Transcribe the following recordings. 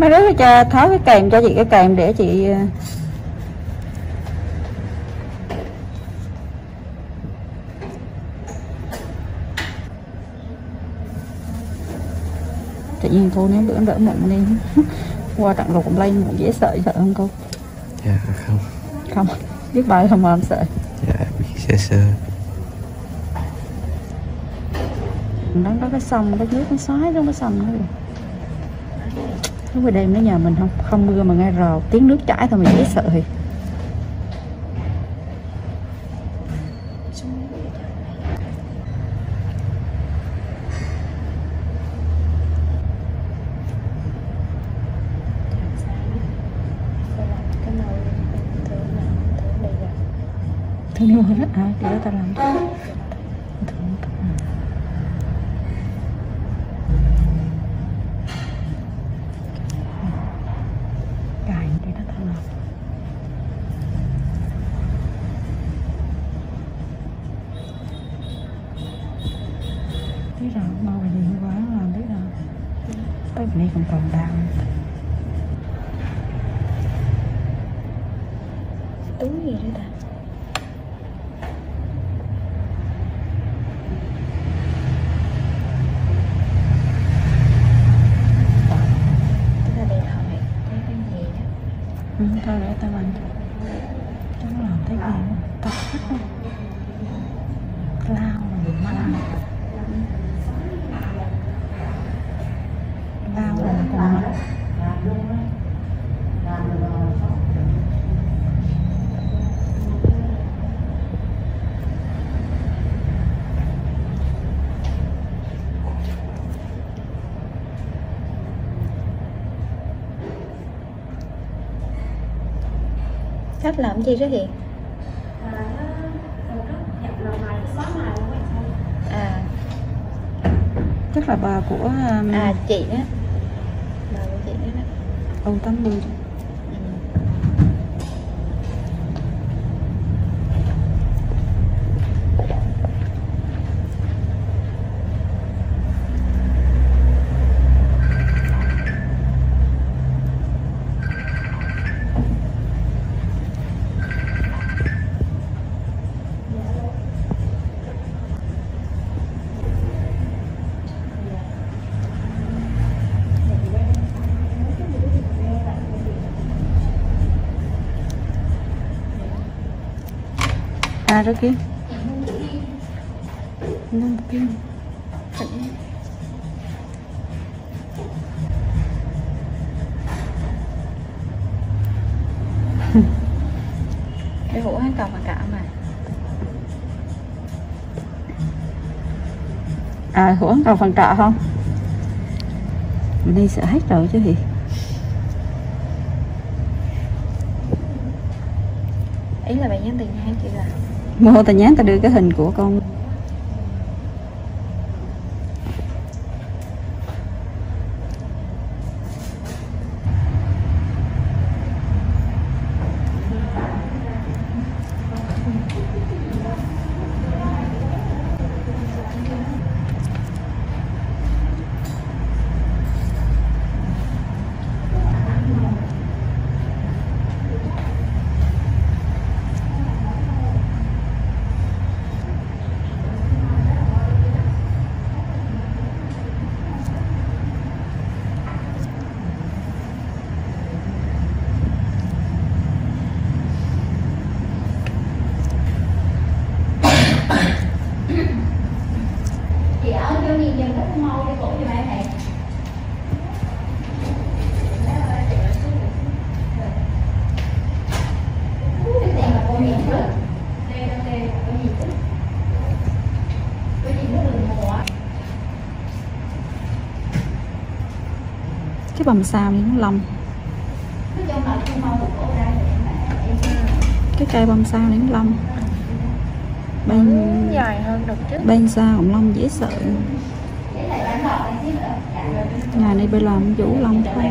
Mấy đứa cho tháo cái kèm cho chị, cái kèm để chị tự nhiên cô nếu bữa đỡ mụn đi qua tặng lục lên mụn dễ sợ không cô? Dạ không. Không, biết bài không mà em sợ. Dạ biết sơ sơ. Nó có cái sông, cái nước nó xoáy trong cái sông đó rồi. Lúc về đêm nó nhà mình không mưa mà nghe rò tiếng nước chảy thôi mình dễ sợ thì. Thương yêu rất ai để ta làm. Cài để nó ta làm. Biết rồi, mau về gì quá làm biết rồi. Tới bên đây còn đau. Túi gì đấy ta? Thôi để tao làm cháu làm thấy gì tao thích lao rồi măng lao rồi còn măng Cách làm gì đó Hiền? À, chắc là bà của chị đó. Bà của chị đó đó. ông 80. Đó kia nó kia Cái hũ hắn còn cả mà. hủa còn phần trọ không? Mình đi sợ hết rồi chứ gì. Ý là bạn nhắn tin cho hắn chị là Mua tao nhắn tao đưa cái hình của con. Cái bầm sao những lông, cái cây bầm sao những lông bên dài hơn đợt trước. bên sao cũng lông dễ sợ. Nhà này bên làm vũ lông thôi.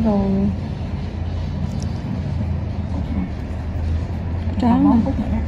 rồi. Còn 4 phút nữa đó.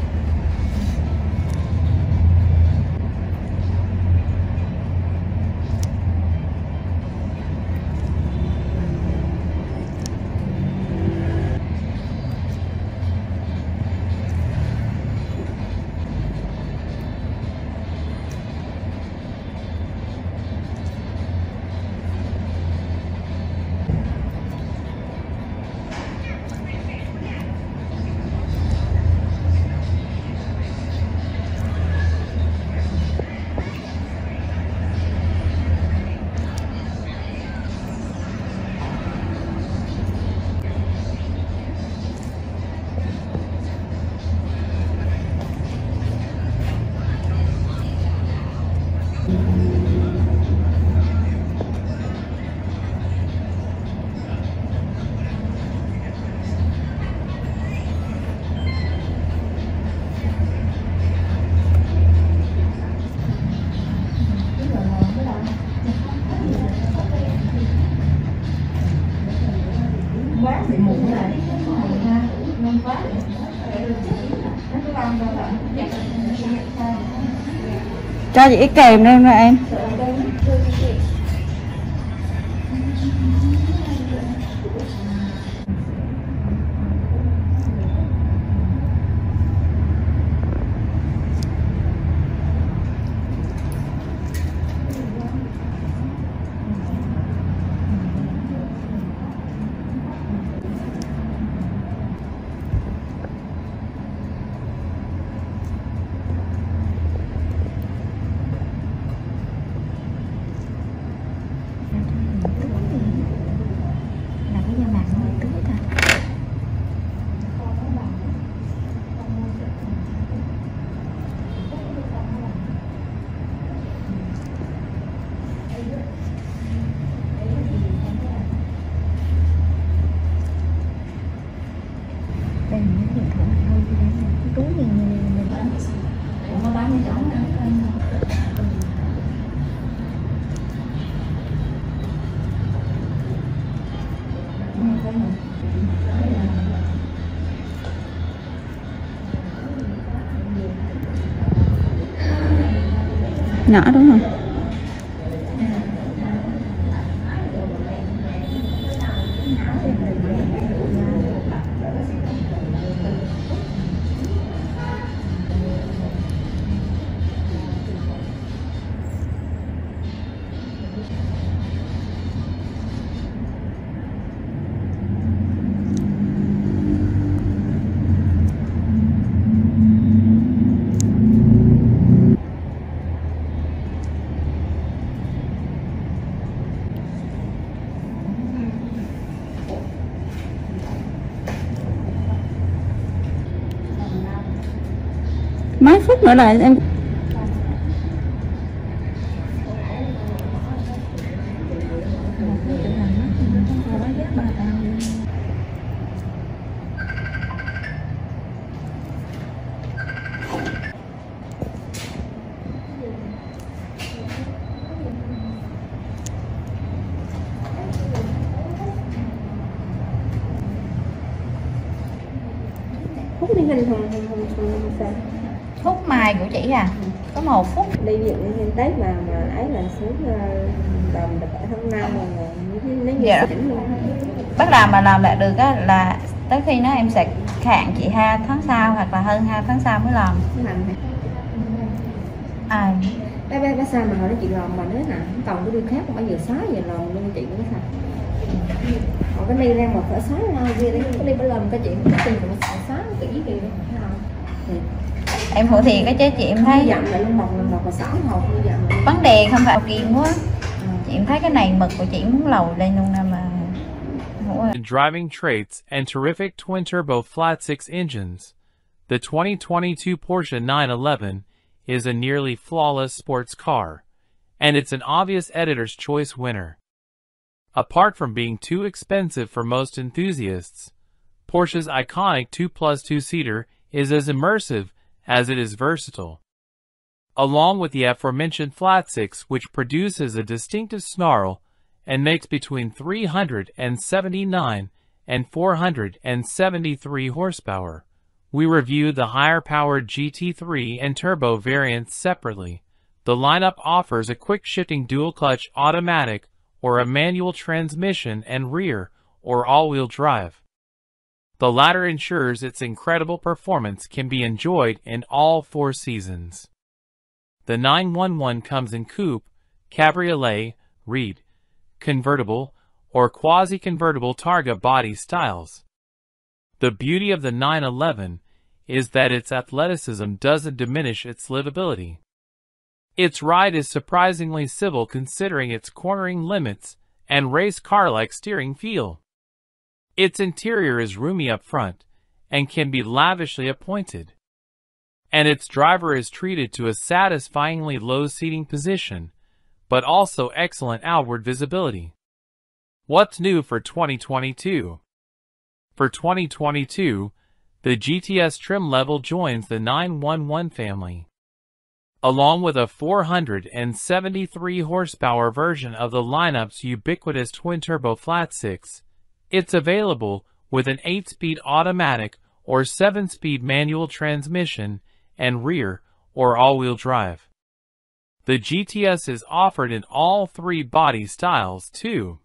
Cho chị cái kèm đây nè em. Là cái da mặt nó hơi tứ ta. Đây là những điện thoại hơi đi đến cái túi này mình bán. Nó bán cái chỗ này. Nhỏ đúng không? Mấy phút nữa là em. Hút đi hình thùng sao? Hút mài của chị à? Có 1 phút. Đi viện thêm Tết mà ấy là sớm làm được 7/5 rồi nếu như Dạ. xỉn luôn. Bắt đầu mà làm lại được á là tới khi nó em sẽ hạn chị 2 tháng sau hoặc là hơn 2 tháng sau mới làm. Làm À, bé sao mà hồi đó chị làm mà nếu nè còn cái đi khác không bao giờ xóa giờ làm luôn chị cũng sao. Còn cái đi ra một phải xóa ra kia đấy cái đi phải làm cái chuyện cái tiền cũng xóa kỹ kì đấy không. em phụ thiệt cái chứ chị em thấy Dặm lại luôn một và 6 hộp như dặm. vấn đề không phải kiềm quá. Chị em thấy cái này mực của chị muốn lầu lên luôn nè mà. In driving traits and terrific twin-turbo flat-six engines, the 2022 Porsche 911 is a nearly flawless sports car, and it's an obvious editor's choice winner. Apart from being too expensive for most enthusiasts, Porsche's iconic 2+2-seater is as immersive as it is versatile. Along with the aforementioned flat-six, which produces a distinctive snarl and makes between 379 and 473 horsepower. We reviewed the higher-powered GT3 and turbo variants separately. The lineup offers a quick-shifting dual-clutch automatic or a manual transmission and rear or all-wheel drive. The latter ensures its incredible performance can be enjoyed in all 4 seasons. The 911 comes in coupe, cabriolet, reed, convertible, or quasi-convertible Targa body styles. The beauty of the 911 is that its athleticism doesn't diminish its livability. Its ride is surprisingly civil considering its cornering limits and race car-like steering feel. Its interior is roomy up front and can be lavishly appointed. And its driver is treated to a satisfyingly low seating position, but also excellent outward visibility. What's new for 2022? For 2022, the GTS trim level joins the 911 family. Along with a 473 horsepower version of the lineup's ubiquitous twin-turbo flat-six, it's available with an 8-speed automatic or 7-speed manual transmission and rear or all-wheel drive. The GTS is offered in all 3 body styles, too.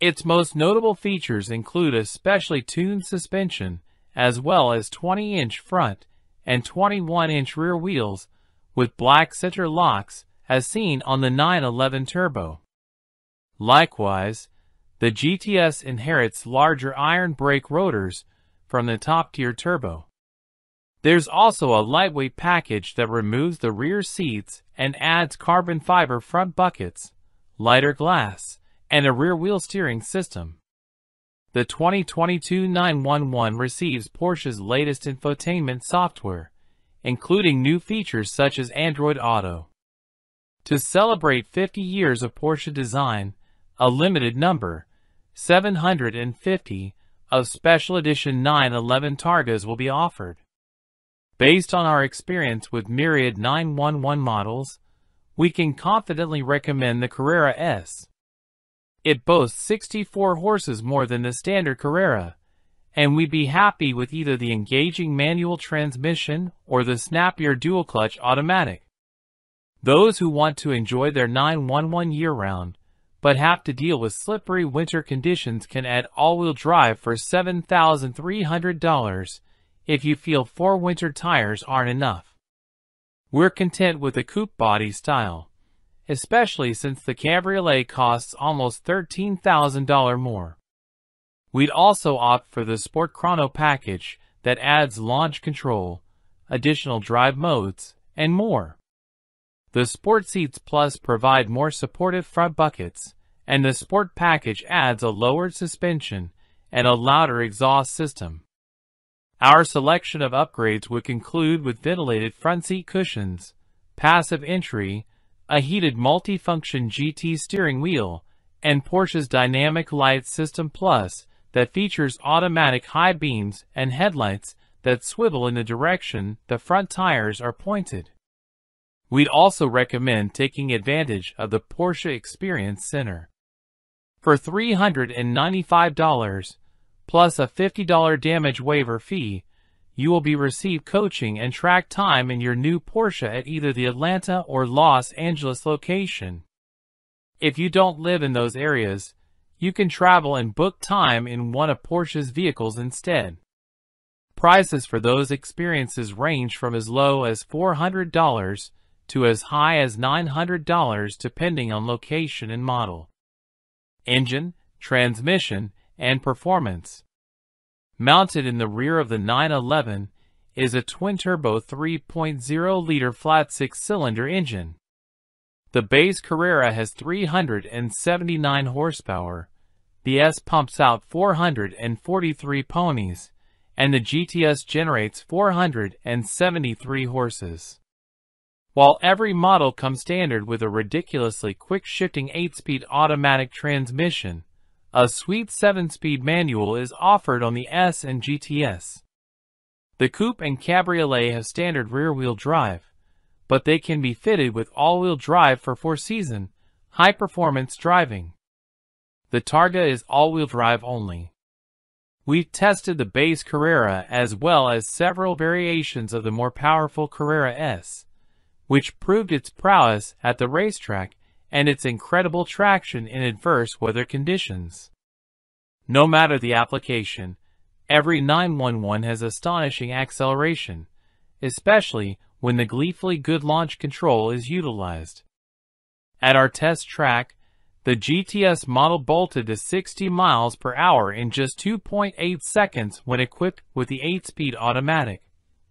Its most notable features include a specially tuned suspension, as well as 20-inch front and 21-inch rear wheels, with black center locks as seen on the 911 Turbo. Likewise, the GTS inherits larger iron brake rotors from the top-tier Turbo. There's also a lightweight package that removes the rear seats and adds carbon fiber front buckets, lighter glass, and a rear-wheel steering system. The 2022 911 receives Porsche's latest infotainment software, including new features such as Android Auto. To celebrate 50 years of Porsche design, a limited number, 750, of special edition 911 Targas will be offered. Based on our experience with myriad 911 models, we can confidently recommend the Carrera S. It boasts 64 horses more than the standard Carrera, and we'd be happy with either the engaging manual transmission or the snappier dual-clutch automatic. Those who want to enjoy their 911 year-round, but have to deal with slippery winter conditions can add all-wheel drive for $7,300 if you feel 4 winter tires aren't enough. We're content with the coupe body style, especially since the cabriolet costs almost $13,000 more. We'd also opt for the Sport Chrono package that adds launch control, additional drive modes, and more. The Sport Seats Plus provide more supportive front buckets, and the Sport package adds a lowered suspension and a louder exhaust system. Our selection of upgrades would conclude with ventilated front seat cushions, passive entry, a heated multifunction GT steering wheel, and Porsche's Dynamic Light System Plus that features automatic high beams and headlights that swivel in the direction the front tires are pointed. We'd also recommend taking advantage of the Porsche Experience Center. For $395, plus a $50 damage waiver fee, you will be received coaching and track time in your new Porsche at either the Atlanta or Los Angeles location. If you don't live in those areas, you can travel and book time in one of Porsche's vehicles instead. Prices for those experiences range from as low as $400 to as high as $900 depending on location and model, engine, transmission, and performance. Mounted in the rear of the 911 is a twin-turbo 3.0-liter flat 6-cylinder engine. The base Carrera has 379 horsepower, the S pumps out 443 ponies, and the GTS generates 473 horses. While every model comes standard with a ridiculously quick-shifting 8-speed automatic transmission, a sweet 7-speed manual is offered on the S and GTS. The coupe and cabriolet have standard rear-wheel drive, but they can be fitted with all-wheel drive for 4-season, high-performance driving. The Targa is all-wheel drive only. We've tested the base Carrera as well as several variations of the more powerful Carrera S, which proved its prowess at the racetrack and its incredible traction in adverse weather conditions. No matter the application, every 911 has astonishing acceleration, especially when the gleefully good launch control is utilized. At our test track, the GTS model bolted to 60 miles per hour in just 2.8 seconds when equipped with the 8-speed automatic.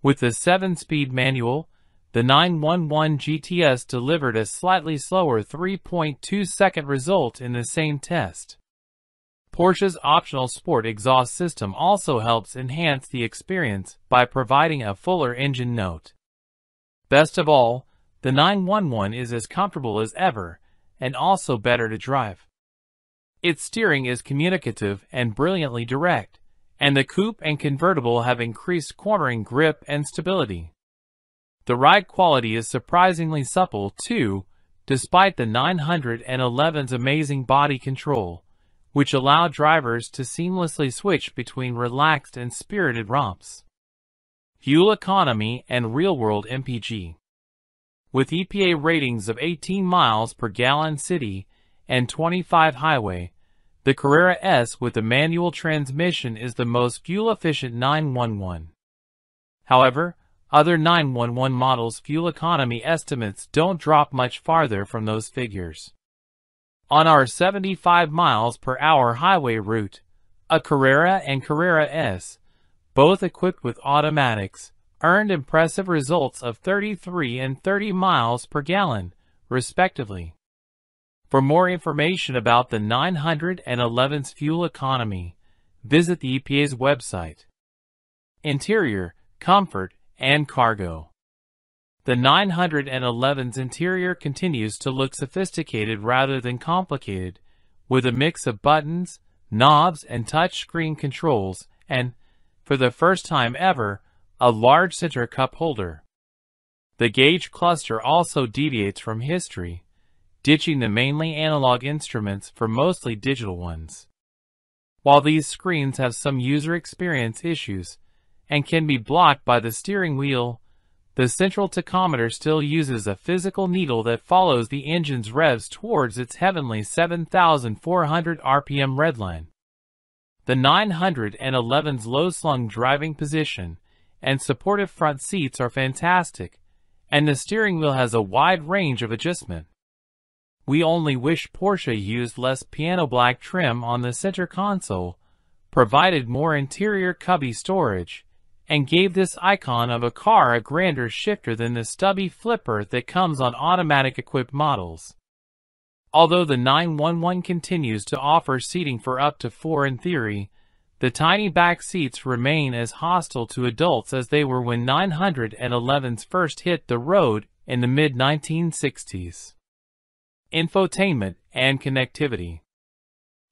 With the 7-speed manual, the 911 GTS delivered a slightly slower 3.2-second result in the same test. Porsche's optional sport exhaust system also helps enhance the experience by providing a fuller engine note. Best of all, the 911 is as comfortable as ever, and also better to drive. Its steering is communicative and brilliantly direct, and the coupe and convertible have increased cornering grip and stability. The ride quality is surprisingly supple too, despite the 911's amazing body control, which allow drivers to seamlessly switch between relaxed and spirited romps. Fuel economy and real-world MPG. With EPA ratings of 18 miles per gallon city and 25 highway, the Carrera S with the manual transmission is the most fuel-efficient 911. However, other 911 models' fuel economy estimates don't drop much farther from those figures. On our 75 miles per hour highway route, a Carrera and Carrera S, both equipped with automatics, earned impressive results of 33 and 30 miles per gallon, respectively. For more information about the 911's fuel economy, visit the EPA's website. Interior, comfort, and cargo. The 911's interior continues to look sophisticated rather than complicated, with a mix of buttons, knobs, and touchscreen controls, and, for the first time ever, a large center cup holder. The gauge cluster also deviates from history, ditching the mainly analog instruments for mostly digital ones. While these screens have some user experience issues and can be blocked by the steering wheel, the central tachometer still uses a physical needle that follows the engine's revs towards its heavenly 7,400 RPM redline. The 911's low-slung driving position and supportive front seats are fantastic, and the steering wheel has a wide range of adjustment. We only wish Porsche used less piano black trim on the center console, provided more interior cubby storage, and gave this icon of a car a grander shifter than the stubby flipper that comes on automatic-equipped models. Although the 911 continues to offer seating for up to 4 in theory, the tiny back seats remain as hostile to adults as they were when 911s first hit the road in the mid-1960s. Infotainment and connectivity.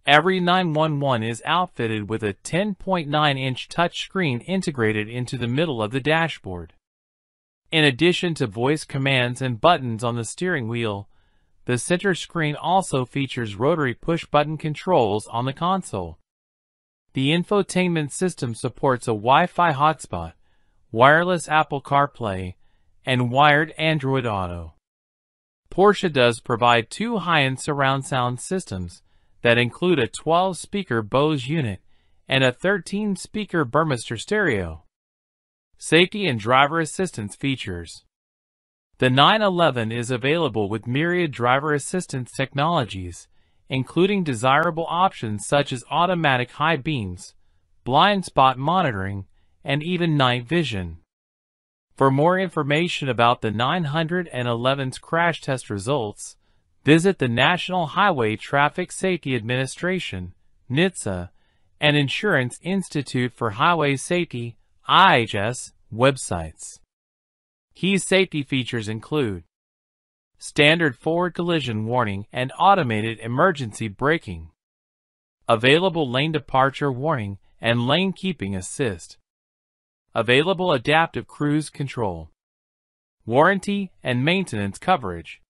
Every 911 is outfitted with a 10.9-inch touchscreen integrated into the middle of the dashboard. In addition to voice commands and buttons on the steering wheel, the center screen also features rotary push-button controls on the console. The infotainment system supports a Wi-Fi hotspot, wireless Apple CarPlay, and wired Android Auto. Porsche does provide 2 high-end surround sound systems that include a 12-speaker Bose unit and a 13-speaker Burmester stereo. Safety and driver assistance features. The 911 is available with myriad driver assistance technologies, including desirable options such as automatic high beams, blind spot monitoring, and even night vision. For more information about the 911's crash test results, visit the National Highway Traffic Safety Administration, NHTSA, and Insurance Institute for Highway Safety, IHS, websites. Key safety features include standard forward collision warning and automated emergency braking, available lane departure warning and lane keeping assist, available adaptive cruise control, warranty and maintenance coverage.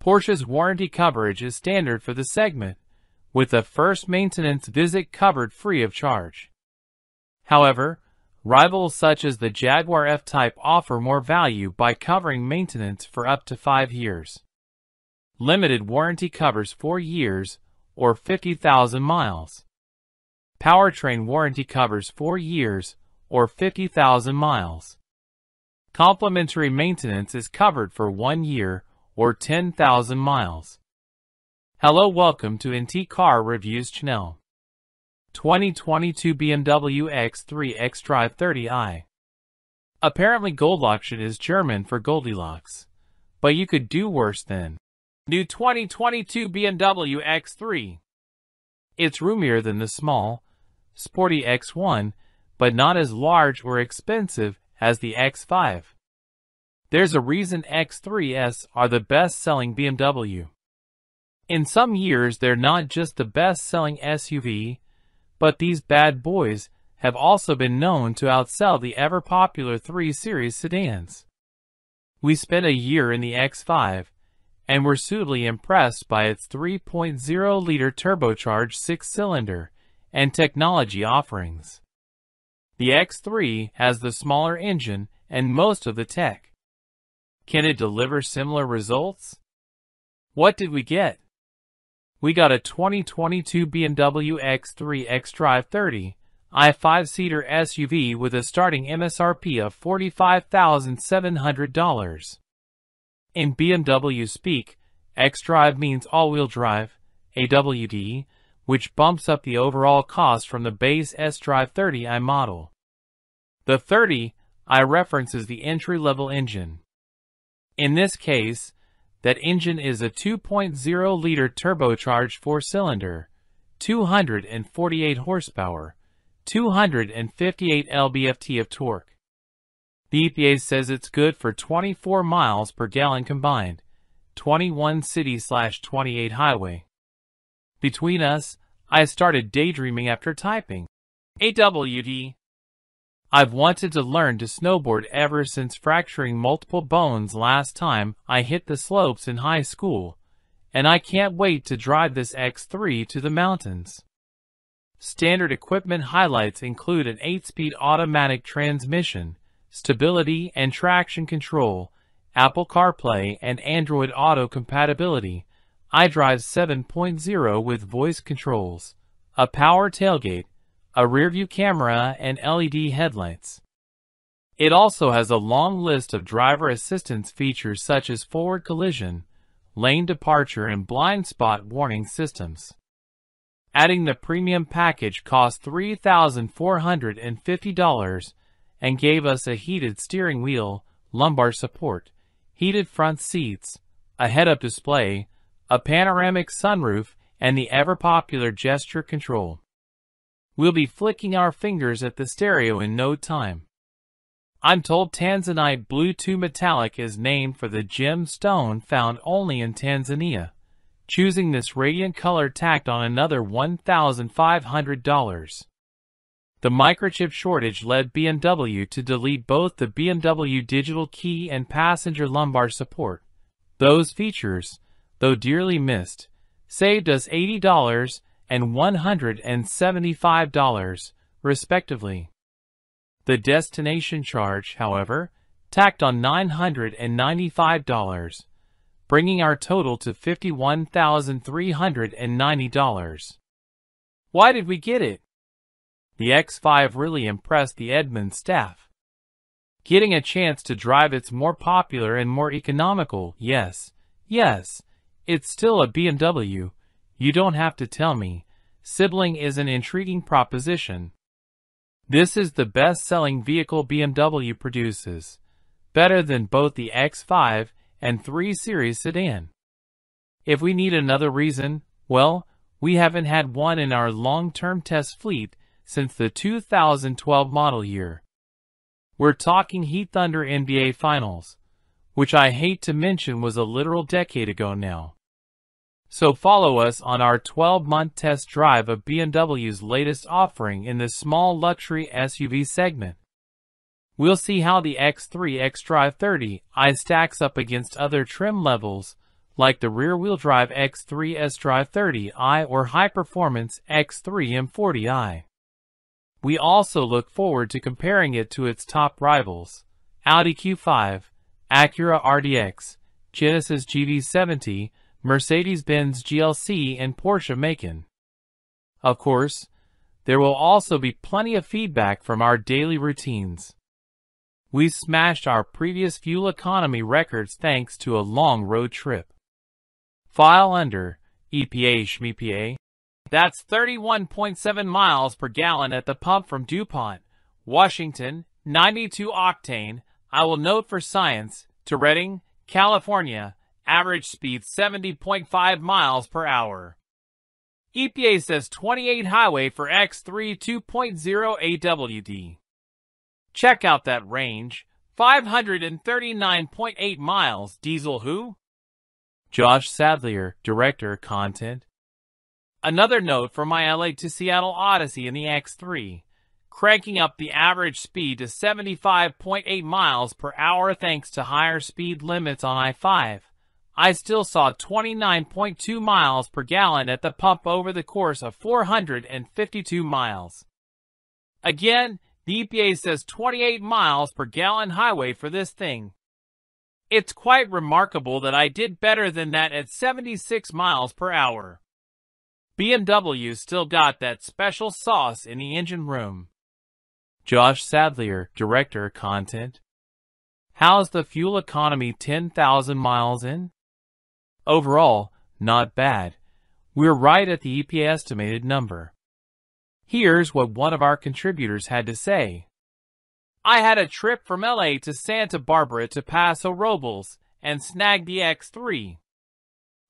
Porsche's warranty coverage is standard for the segment, with the first maintenance visit covered free of charge. However, rivals such as the Jaguar F-Type offer more value by covering maintenance for up to 5 years. Limited warranty covers 4 years or 50,000 miles. Powertrain warranty covers 4 years or 50,000 miles. Complimentary maintenance is covered for 1 year or 10,000 miles. Hello, welcome to NT Car Reviews channel. 2022 BMW X3 xDrive 30i. Apparently Goldauction is German for Goldilocks, but you could do worse than new 2022 BMW X3. It's roomier than the small, sporty X1, but not as large or expensive as the X5. There's a reason X3s are the best-selling BMW. In some years, they're not just the best-selling SUV, but these bad boys have also been known to outsell the ever-popular 3 Series sedans. We spent a year in the X5, and were suitably impressed by its 3.0-liter turbocharged 6-cylinder and technology offerings. The X3 has the smaller engine and most of the tech. Can it deliver similar results? What did we get? We got a 2022 BMW X3 xDrive 30i 5-seater SUV with a starting MSRP of $45,700. In BMW speak, xDrive means all-wheel drive, AWD, which bumps up the overall cost from the base xDrive 30i model. The 30i references the entry-level engine. In this case, that engine is a 2.0-liter turbocharged 4-cylinder, 248 horsepower, 258 lb-ft of torque. The EPA says it's good for 24 miles per gallon combined, 21 city/28 highway. Between us, I started daydreaming after typing AWD. I've wanted to learn to snowboard ever since fracturing multiple bones last time I hit the slopes in high school, and I can't wait to drive this X3 to the mountains. Standard equipment highlights include an 8-speed automatic transmission, stability and traction control, Apple CarPlay and Android Auto compatibility, iDrive 7.0 with voice controls, a power tailgate, a rearview camera, and LED headlights. It also has a long list of driver assistance features such as forward collision, lane departure, and blind spot warning systems. Adding the premium package cost $3,450 and gave us a heated steering wheel, lumbar support, heated front seats, a head-up display, a panoramic sunroof, and the ever-popular gesture control. We'll be flicking our fingers at the stereo in no time. I'm told Tanzanite Blue 2 Metallic is named for the gemstone found only in Tanzania. Choosing this radiant color tacked on another $1,500. The microchip shortage led BMW to delete both the BMW digital key and passenger lumbar support. Those features, though dearly missed, saved us $80 and $175, respectively. The destination charge, however, tacked on $995, bringing our total to $51,390. Why did we get it? The X5 really impressed the Edmunds staff. Getting a chance to drive it's more popular and more economical, yes, it's still a BMW. You don't have to tell me. Sibling is an intriguing proposition. This is the best-selling vehicle BMW produces, better than both the X5 and 3 Series sedan. If we need another reason, well, we haven't had one in our long-term test fleet since the 2012 model year. We're talking Heat Thunder NBA Finals, which I hate to mention was a literal decade ago now. So follow us on our 12-month test drive of BMW's latest offering in the small luxury SUV segment. We'll see how the X3 xDrive 30i stacks up against other trim levels like the rear-wheel drive X3 S-Drive 30i or high-performance X3 M40i. We also look forward to comparing it to its top rivals, Audi Q5, Acura RDX, Genesis GV70, Mercedes-Benz GLC, and Porsche Macan. Of course, there will also be plenty of feedback from our daily routines. We smashed our previous fuel economy records thanks to a long road trip. File under EPA SHMEPA. That's 31.7 miles per gallon at the pump from DuPont, Washington, 92 octane. I will note for science, to Redding, California, average speed 70.5 miles per hour. EPA says 28 highway for X3 2.0 AWD. Check out that range, 539.8 miles. Diesel who? Josh Sadlier, Director, Content. Another note for my LA to Seattle Odyssey in the X3, cranking up the average speed to 75.8 miles per hour thanks to higher speed limits on I-5. I still saw 29.2 miles per gallon at the pump over the course of 452 miles. Again, the EPA says 28 miles per gallon highway for this thing. It's quite remarkable that I did better than that at 76 miles per hour. BMW still got that special sauce in the engine room. Josh Sadlier, Director, Content. How's the fuel economy 10,000 miles in? Overall, not bad. We're right at the EPA estimated number. Here's what one of our contributors had to say. I had a trip from LA to Santa Barbara to Paso Robles and snagged the X3.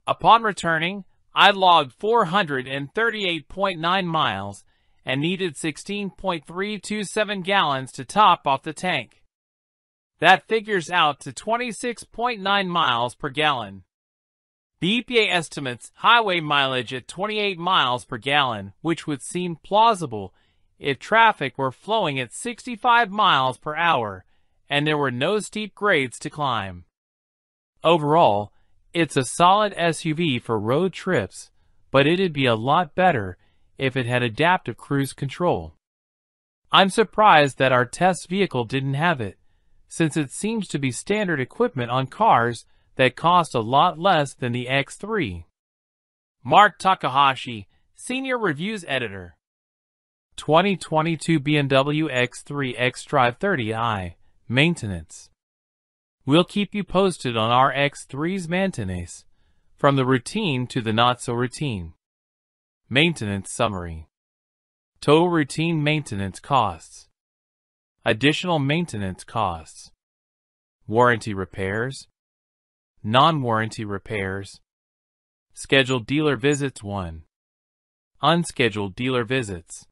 Upon returning, I logged 438.9 miles and needed 16.327 gallons to top off the tank. That figures out to 26.9 miles per gallon. The EPA estimates highway mileage at 28 miles per gallon, which would seem plausible if traffic were flowing at 65 miles per hour and there were no steep grades to climb. Overall, it's a solid SUV for road trips, but it'd be a lot better if it had adaptive cruise control. I'm surprised that our test vehicle didn't have it, since it seems to be standard equipment on cars that cost a lot less than the X3. Mark Takahashi, Senior Reviews Editor. 2022 BMW X3 xDrive 30i, Maintenance. We'll keep you posted on our X3's maintenance, from the routine to the not-so-routine. Maintenance Summary. Total routine maintenance costs. Additional maintenance costs. Warranty repairs. Non-warranty repairs. Scheduled dealer visits 1. Unscheduled dealer visits.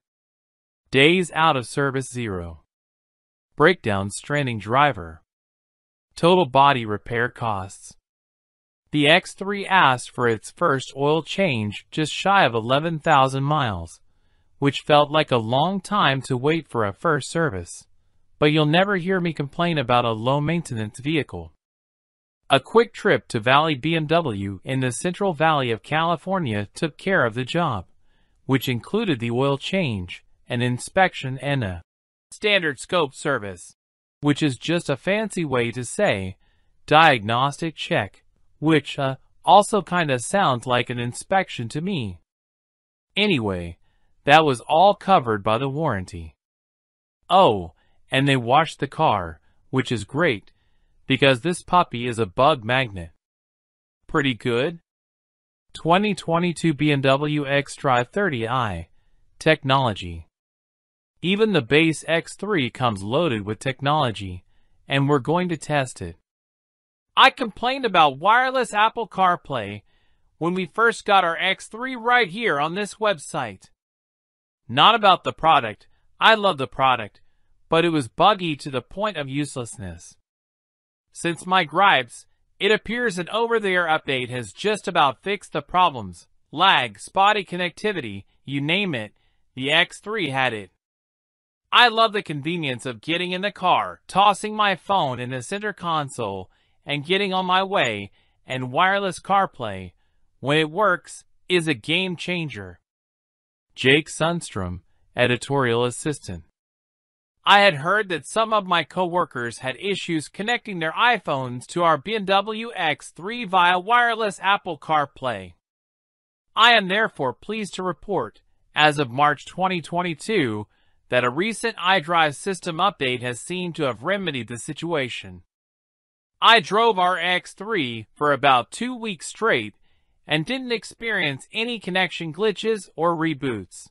Days out of service 0. Breakdown stranding driver. Total body repair costs. The X3 asked for its first oil change just shy of 11,000 miles, which felt like a long time to wait for a first service, but you'll never hear me complain about a low-maintenance vehicle. A quick trip to Valley BMW in the Central Valley of California took care of the job, which included the oil change, an inspection, and a standard scope service, which is just a fancy way to say diagnostic check, which also kinda sounds like an inspection to me. Anyway, that was all covered by the warranty. Oh, and they washed the car, which is great, because this puppy is a bug magnet. Pretty good. 2022 BMW xDrive 30i, Technology. Even the base X3 comes loaded with technology, and we're going to test it. I complained about wireless Apple CarPlay when we first got our X3 right here on this website. Not about the product. I love the product, but it was buggy to the point of uselessness. Since my gripes, it appears an over-the-air update has just about fixed the problems. Lag, spotty connectivity, you name it, the X3 had it. I love the convenience of getting in the car, tossing my phone in the center console, and getting on my way, and wireless CarPlay, when it works, is a game changer. Jake Sundstrom, editorial assistant. I had heard that some of my coworkers had issues connecting their iPhones to our BMW X3 via wireless Apple CarPlay. I am therefore pleased to report, as of March 2022, that a recent iDrive system update has seemed to have remedied the situation. I drove our X3 for about 2 weeks straight and didn't experience any connection glitches or reboots.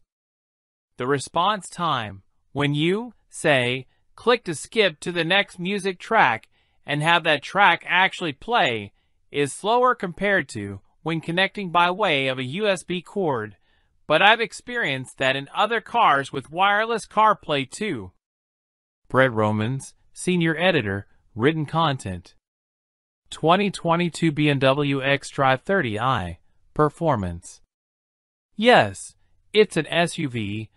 The response time, when you, say, click to skip to the next music track and have that track actually play, is slower compared to when connecting by way of a USB cord, but I've experienced that in other cars with wireless CarPlay too. Brett Romans, Senior Editor, Written Content. 2022 BMW xDrive 30i, Performance. Yes, it's an SUV,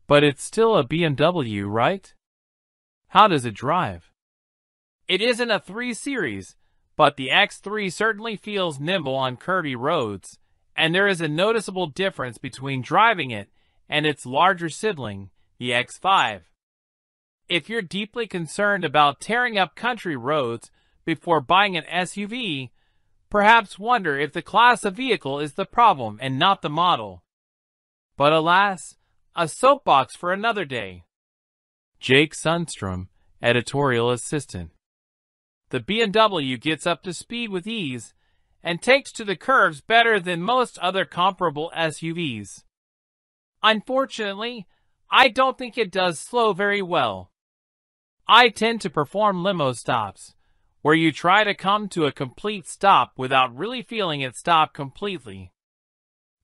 but it's still a BMW, right? How does it drive? It isn't a 3 Series, but the X3 certainly feels nimble on curvy roads, and there is a noticeable difference between driving it and its larger sibling, the X5. If you're deeply concerned about tearing up country roads before buying an SUV, perhaps wonder if the class of vehicle is the problem and not the model. But alas, a soapbox for another day. Jake Sundstrom, editorial assistant. The BMW gets up to speed with ease and takes to the curves better than most other comparable SUVs. Unfortunately, I don't think it does slow very well. I tend to perform limo stops, where you try to come to a complete stop without really feeling it stop completely.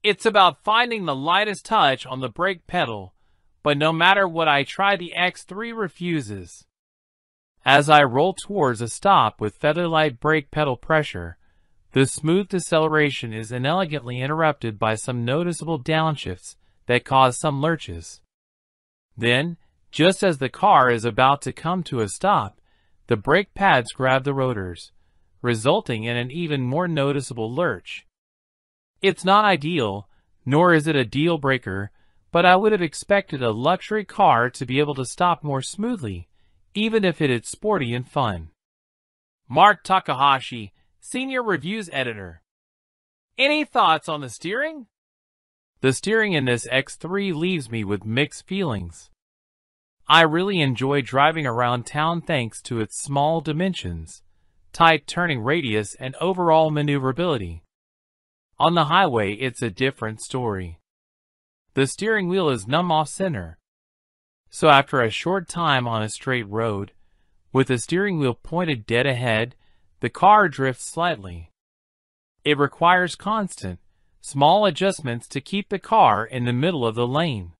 It's about finding the lightest touch on the brake pedal, but no matter what I try, the X3 refuses. As I roll towards a stop with featherlight brake pedal pressure, the smooth deceleration is inelegantly interrupted by some noticeable downshifts that cause some lurches. Then, just as the car is about to come to a stop, the brake pads grab the rotors, resulting in an even more noticeable lurch. It's not ideal, nor is it a deal breaker, but I would have expected a luxury car to be able to stop more smoothly, even if it is sporty and fun. Mark Takahashi, Senior Reviews Editor. Any thoughts on the steering? The steering in this X3 leaves me with mixed feelings. I really enjoy driving around town thanks to its small dimensions, tight turning radius, and overall maneuverability. On the highway, it's a different story. The steering wheel is numb off-center. So after a short time on a straight road, with the steering wheel pointed dead ahead, the car drifts slightly. It requires constant, small adjustments to keep the car in the middle of the lane.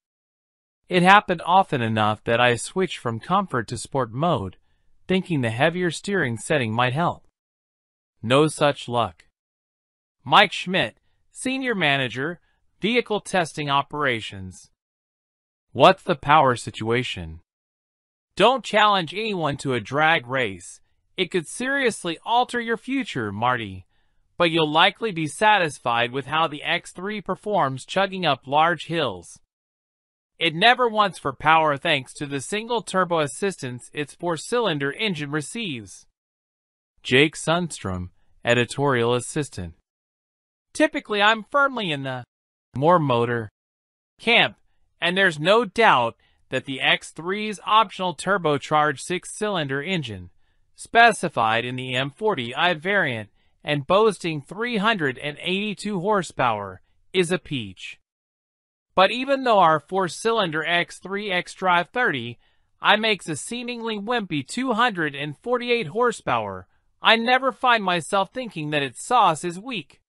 It happened often enough that I switched from comfort to sport mode, thinking the heavier steering setting might help. No such luck. Mike Schmidt, Senior Manager, Vehicle Testing Operations. What's the power situation? Don't challenge anyone to a drag race. It could seriously alter your future, Marty, but you'll likely be satisfied with how the X3 performs chugging up large hills. It never wants for power thanks to the single turbo assistance its 4-cylinder engine receives. Jake Sundstrom, editorial assistant. Typically, I'm firmly in the more motor camp, and there's no doubt that the X3's optional turbocharged 6-cylinder engine, specified in the M40i variant and boasting 382 horsepower, is a peach. But even though our 4-cylinder X3 xDrive 30i makes a seemingly wimpy 248 horsepower, I never find myself thinking that its sauce is weak.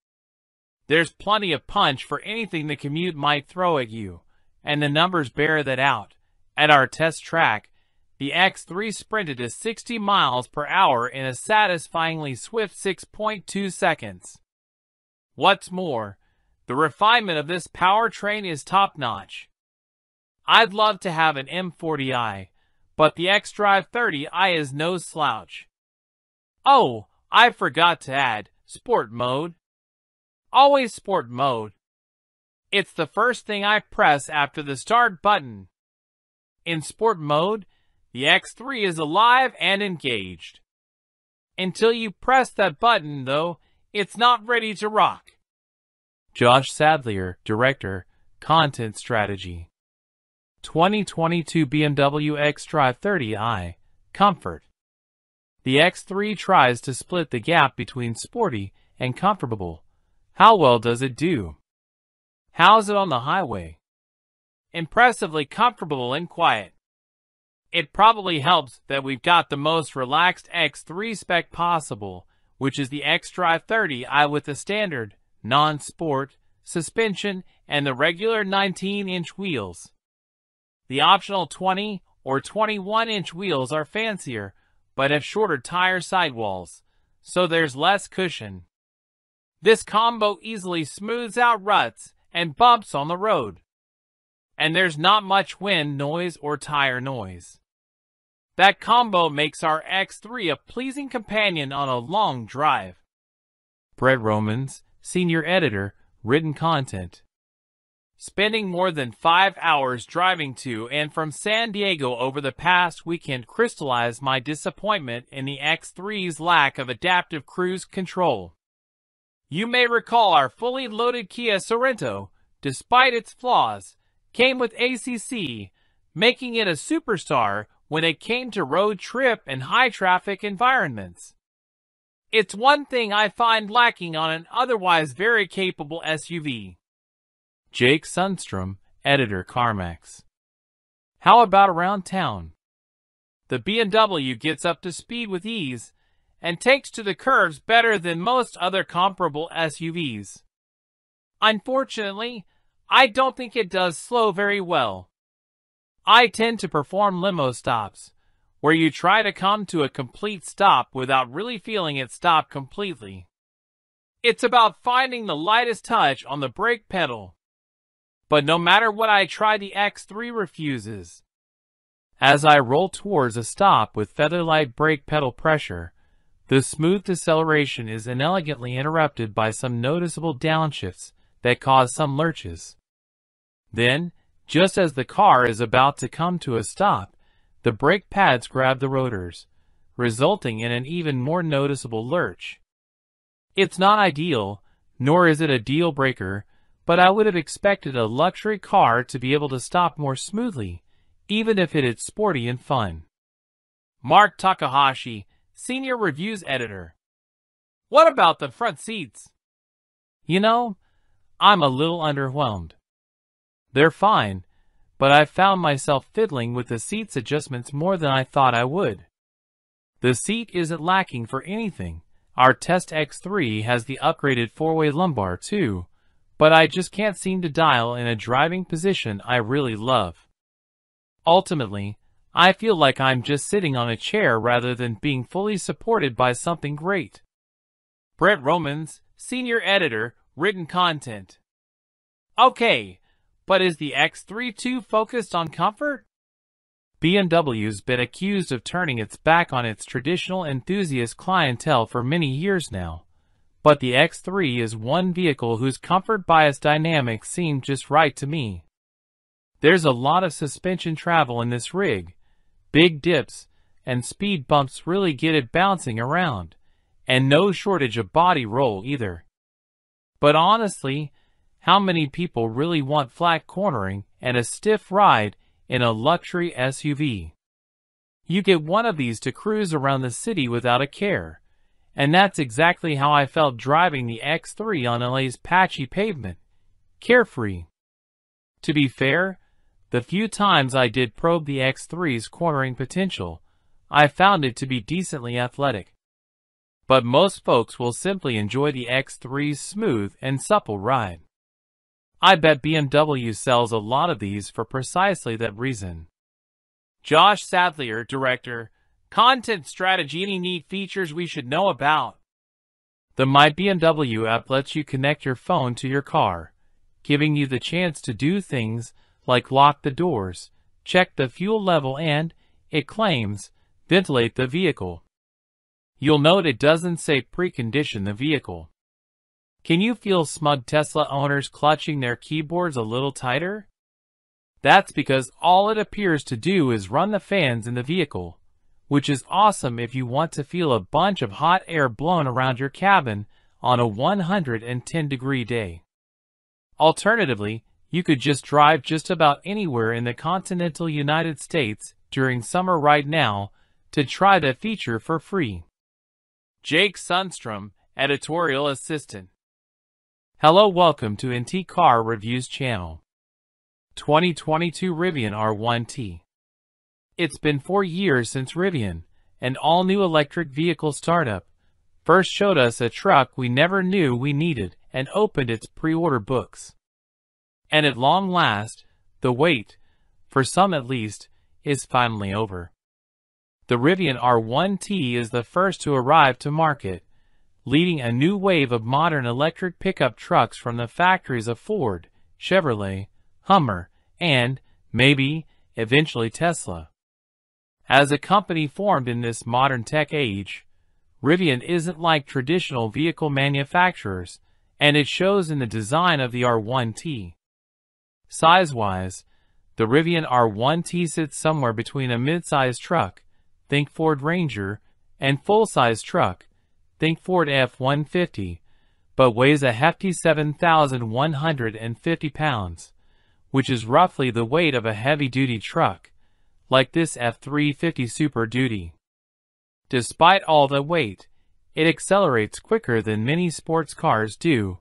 There's plenty of punch for anything the commute might throw at you, and the numbers bear that out. At our test track, the X3 sprinted to 60 miles per hour in a satisfyingly swift 6.2 seconds. What's more, the refinement of this powertrain is top-notch. I'd love to have an M40i, but the xDrive 30i is no slouch. Oh, I forgot to add, Sport mode. Always sport mode. It's the first thing I press after the start button. In sport mode, the X3 is alive and engaged. Until you press that button, though, it's not ready to rock. Josh Sadlier, Director, Content Strategy. 2022 BMW xDrive 30i, Comfort. The X3 tries to split the gap between sporty and comfortable. How well does it do? How's it on the highway? Impressively comfortable and quiet. It probably helps that we've got the most relaxed X3 spec possible, which is the xDrive 30i with the standard, non-sport, suspension and the regular 19-inch wheels. The optional 20 or 21-inch wheels are fancier, but have shorter tire sidewalls, so there's less cushion. This combo easily smooths out ruts and bumps on the road. And there's not much wind noise or tire noise. That combo makes our X3 a pleasing companion on a long drive. Brett Romans, Senior Editor, Written Content. Spending more than 5 hours driving to and from San Diego over the past weekend crystallized my disappointment in the X3's lack of adaptive cruise control. You may recall our fully loaded Kia Sorento, despite its flaws, came with ACC, making it a superstar when it came to road trip and high-traffic environments. It's one thing I find lacking on an otherwise very capable SUV. Jake Sundstrom, Editor, CarMax. How about around town? The BMW gets up to speed with ease and takes to the curves better than most other comparable SUVs. Unfortunately, I don't think it does slow very well. I tend to perform limo stops, where you try to come to a complete stop without really feeling it stop completely. It's about finding the lightest touch on the brake pedal. But no matter what I try, the X3 refuses. As I roll towards a stop with featherlight brake pedal pressure, the smooth deceleration is inelegantly interrupted by some noticeable downshifts that cause some lurches. Then, just as the car is about to come to a stop, the brake pads grab the rotors, resulting in an even more noticeable lurch. It's not ideal, nor is it a deal breaker, but I would have expected a luxury car to be able to stop more smoothly, even if it is sporty and fun. Mark Takahashi, Senior Reviews Editor. What about the front seats? You know, I'm a little underwhelmed. They're fine, but I've found myself fiddling with the seats adjustments more than I thought I would. The seat isn't lacking for anything. Our test X3 has the upgraded four-way lumbar too, but I just can't seem to dial in a driving position I really love. Ultimately, I feel like I'm just sitting on a chair rather than being fully supported by something great. Brett Romans, Senior Editor, Written Content. Okay, but is the X3 too focused on comfort? BMW's been accused of turning its back on its traditional enthusiast clientele for many years now, but the X3 is one vehicle whose comfort bias dynamics seem just right to me. There's a lot of suspension travel in this rig, big dips, and speed bumps really get it bouncing around, and no shortage of body roll either. But honestly, how many people really want flat cornering and a stiff ride in a luxury SUV? You get one of these to cruise around the city without a care, and that's exactly how I felt driving the X3 on LA's patchy pavement, carefree. To be fair, the few times I did probe the X3's cornering potential, I found it to be decently athletic. But most folks will simply enjoy the X3's smooth and supple ride. I bet BMW sells a lot of these for precisely that reason. Josh Sadlier, Director, Content Strategy. Any neat features we should know about? The My BMW app lets you connect your phone to your car, giving you the chance to do things like lock the doors, check the fuel level and, it claims, ventilate the vehicle. You'll note it doesn't say precondition the vehicle. Can you feel smug Tesla owners clutching their keyboards a little tighter? That's because all it appears to do is run the fans in the vehicle, which is awesome if you want to feel a bunch of hot air blown around your cabin on a 110-degree day. Alternatively, you could just drive just about anywhere in the continental United States during summer right now to try the feature for free. Jake Sundstrom, Editorial Assistant. Hello, welcome to NT Car Reviews channel. 2022 Rivian R1T. It's been 4 years since Rivian, an all-new electric vehicle startup, first showed us a truck we never knew we needed and opened its pre-order books. And at long last, the wait, for some at least, is finally over. The Rivian R1T is the first to arrive to market, leading a new wave of modern electric pickup trucks from the factories of Ford, Chevrolet, Hummer, and, maybe, eventually Tesla. As a company formed in this modern tech age, Rivian isn't like traditional vehicle manufacturers, and it shows in the design of the R1T. Size-wise, the Rivian R1T sits somewhere between a mid-size truck, think Ford Ranger, and full-size truck, think Ford F-150, but weighs a hefty 7,150 pounds, which is roughly the weight of a heavy-duty truck, like this F-350 Super Duty. Despite all the weight, it accelerates quicker than many sports cars do,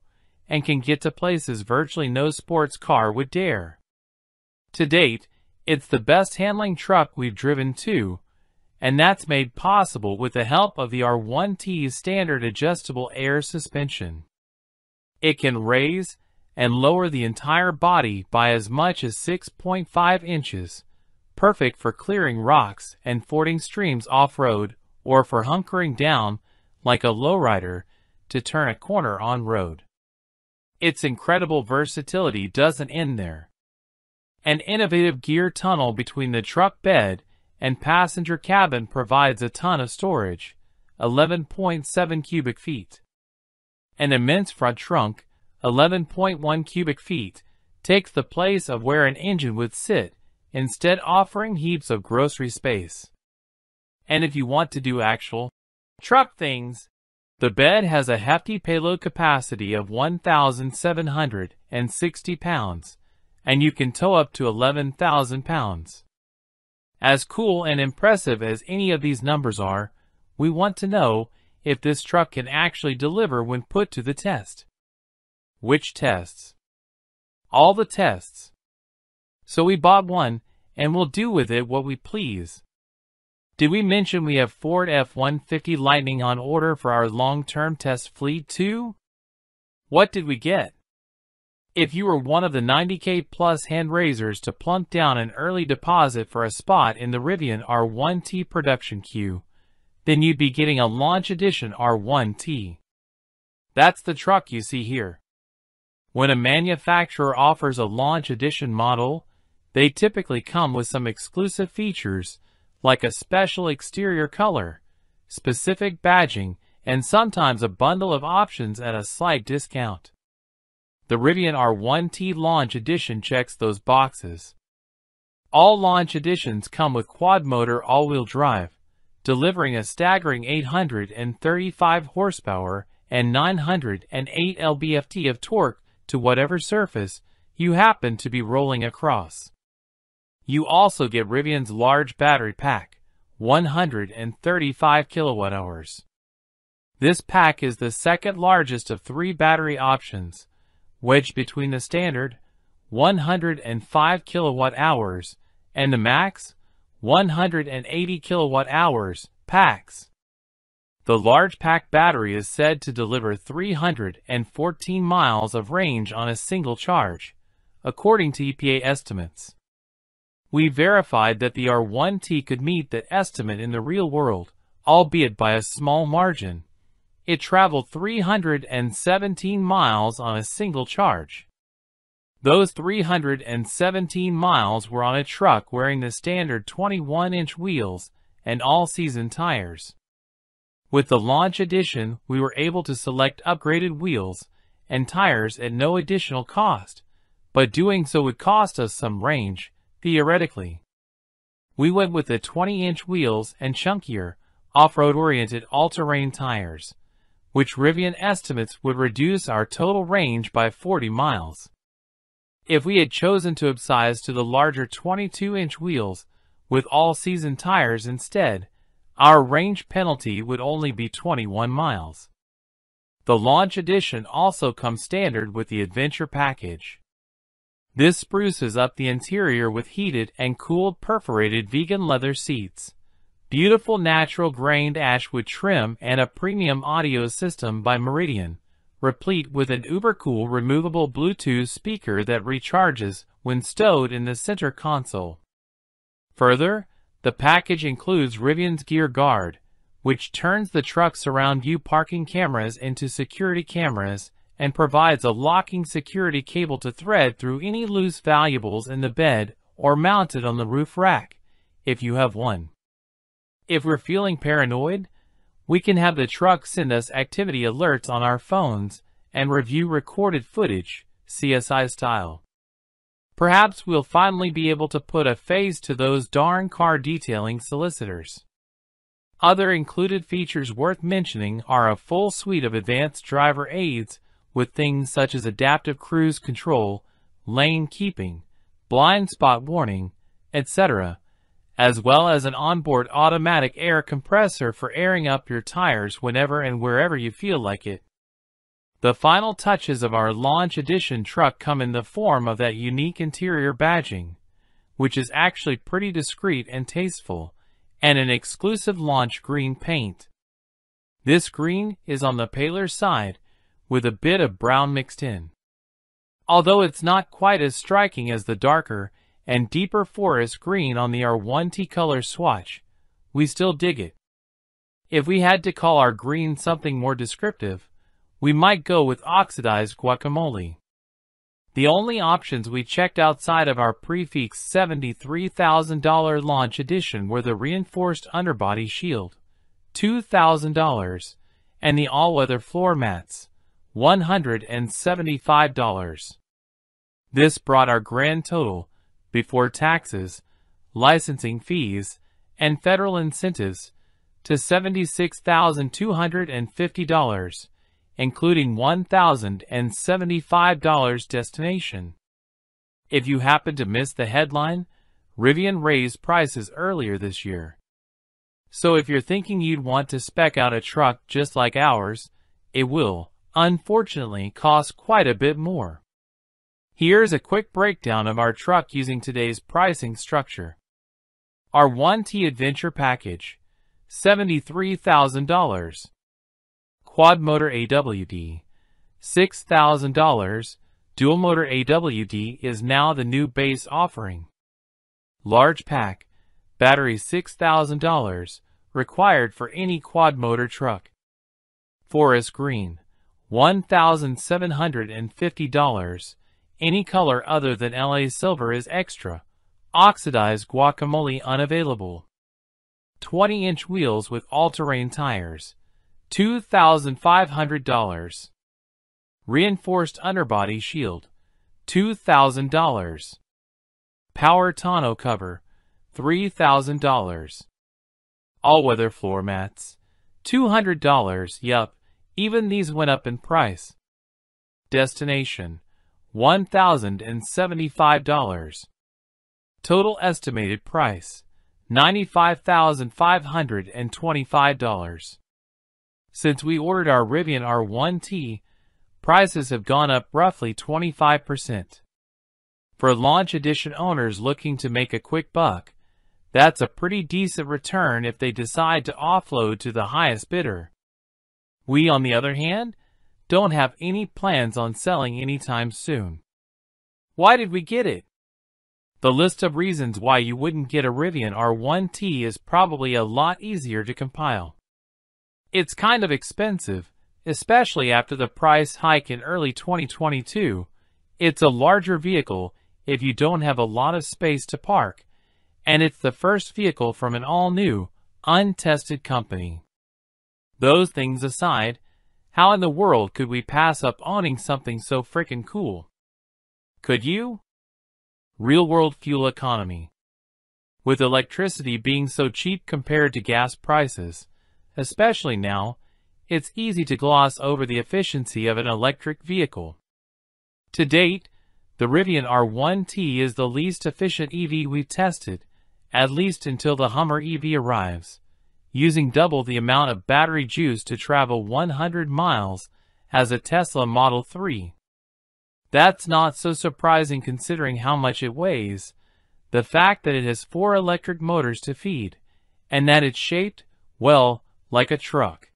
and can get to places virtually no sports car would dare. To date, it's the best handling truck we've driven to, and that's made possible with the help of the R1T's standard adjustable air suspension. It can raise and lower the entire body by as much as 6.5 inches, perfect for clearing rocks and fording streams off-road or for hunkering down like a lowrider to turn a corner on-road. Its incredible versatility doesn't end there. An innovative gear tunnel between the truck bed and passenger cabin provides a ton of storage, 11.7 cubic feet. An immense front trunk, 11.1 cubic feet, takes the place of where an engine would sit, instead offering heaps of grocery space. And if you want to do actual truck things, the bed has a hefty payload capacity of 1,760 pounds, and you can tow up to 11,000 pounds. As cool and impressive as any of these numbers are, we want to know if this truck can actually deliver when put to the test. Which tests? All the tests. So we bought one, and we'll do with it what we please. Did we mention we have Ford F-150 Lightning on order for our long-term test fleet too? What did we get? If you were one of the 90K plus hand-raisers to plunk down an early deposit for a spot in the Rivian R1T production queue, then you'd be getting a launch edition R1T. That's the truck you see here. When a manufacturer offers a launch edition model, they typically come with some exclusive features like a special exterior color, specific badging, and sometimes a bundle of options at a slight discount. The Rivian R1T Launch Edition checks those boxes. All launch editions come with quad-motor all-wheel drive, delivering a staggering 835 horsepower and 908 lb-ft of torque to whatever surface you happen to be rolling across. You also get Rivian's large battery pack, 135 kWh. This pack is the second largest of 3 battery options, wedged between the standard 105 kWh and the max 180 kWh packs. The large pack battery is said to deliver 314 miles of range on a single charge, according to EPA estimates. We verified that the R1T could meet that estimate in the real world, albeit by a small margin. It traveled 317 miles on a single charge. Those 317 miles were on a truck wearing the standard 21-inch wheels and all-season tires. With the Launch Edition, we were able to select upgraded wheels and tires at no additional cost, but doing so would cost us some range, theoretically. We went with the 20-inch wheels and chunkier, off-road-oriented all-terrain tires, which Rivian estimates would reduce our total range by 40 miles. If we had chosen to upsize to the larger 22-inch wheels with all-season tires instead, our range penalty would only be 21 miles. The Launch Edition also comes standard with the Adventure Package. This spruces up the interior with heated and cooled perforated vegan leather seats, beautiful natural grained ashwood trim, and a premium audio system by Meridian, replete with an uber-cool removable Bluetooth speaker that recharges when stowed in the center console. Further, the package includes Rivian's Gear Guard, which turns the truck's surround view parking cameras into security cameras and provides a locking security cable to thread through any loose valuables in the bed or mounted on the roof rack, if you have one. If we're feeling paranoid, we can have the truck send us activity alerts on our phones and review recorded footage, CSI style. Perhaps we'll finally be able to put a face to those darn car detailing solicitors. Other included features worth mentioning are a full suite of advanced driver aids with things such as adaptive cruise control, lane keeping, blind spot warning, etc., as well as an onboard automatic air compressor for airing up your tires whenever and wherever you feel like it. The final touches of our Launch Edition truck come in the form of that unique interior badging, which is actually pretty discreet and tasteful, and an exclusive Launch green paint. This green is on the paler side, with a bit of brown mixed in. Although it's not quite as striking as the darker and deeper forest green on the R1T color swatch, we still dig it. If we had to call our green something more descriptive, we might go with oxidized guacamole. The only options we checked outside of our prefix $73,000 Launch Edition were the reinforced underbody shield, $2,000, and the all-weather floor mats, $175. This brought our grand total, before taxes, licensing fees, and federal incentives, to $76,250, including $1,075 destination. If you happen to miss the headline, Rivian raised prices earlier this year. So if you're thinking you'd want to spec out a truck just like ours, it will, unfortunately, cost quite a bit more. Here's a quick breakdown of our truck using today's pricing structure. Our R1T Adventure Package, $73,000. Quad Motor AWD, $6,000. Dual Motor AWD is now the new base offering. Large Pack, battery $6,000, required for any quad motor truck. Forest Green, $1,750. Any color other than LA Silver is extra. Oxidized guacamole unavailable. 20-inch wheels with all-terrain tires, $2,500. Reinforced underbody shield, $2,000. Power tonneau cover, $3,000. All-weather floor mats, $200. Yup, even these went up in price. Destination, $1,075. Total estimated price, $95,525. Since we ordered our Rivian R1T, prices have gone up roughly 25%. For Launch Edition owners looking to make a quick buck, that's a pretty decent return if they decide to offload to the highest bidder. We, on the other hand, don't have any plans on selling anytime soon. Why did we get it? The list of reasons why you wouldn't get a Rivian R1T is probably a lot easier to compile. It's kind of expensive, especially after the price hike in early 2022. It's a larger vehicle if you don't have a lot of space to park, and it's the first vehicle from an all-new, untested company. Those things aside, how in the world could we pass up owning something so frickin' cool? Could you? Real-world fuel economy. With electricity being so cheap compared to gas prices, especially now, it's easy to gloss over the efficiency of an electric vehicle. To date, the Rivian R1T is the least efficient EV we've tested, at least until the Hummer EV arrives, using double the amount of battery juice to travel 100 miles as a Tesla Model 3. That's not so surprising considering how much it weighs, the fact that it has 4 electric motors to feed, and that it's shaped, well, like a truck.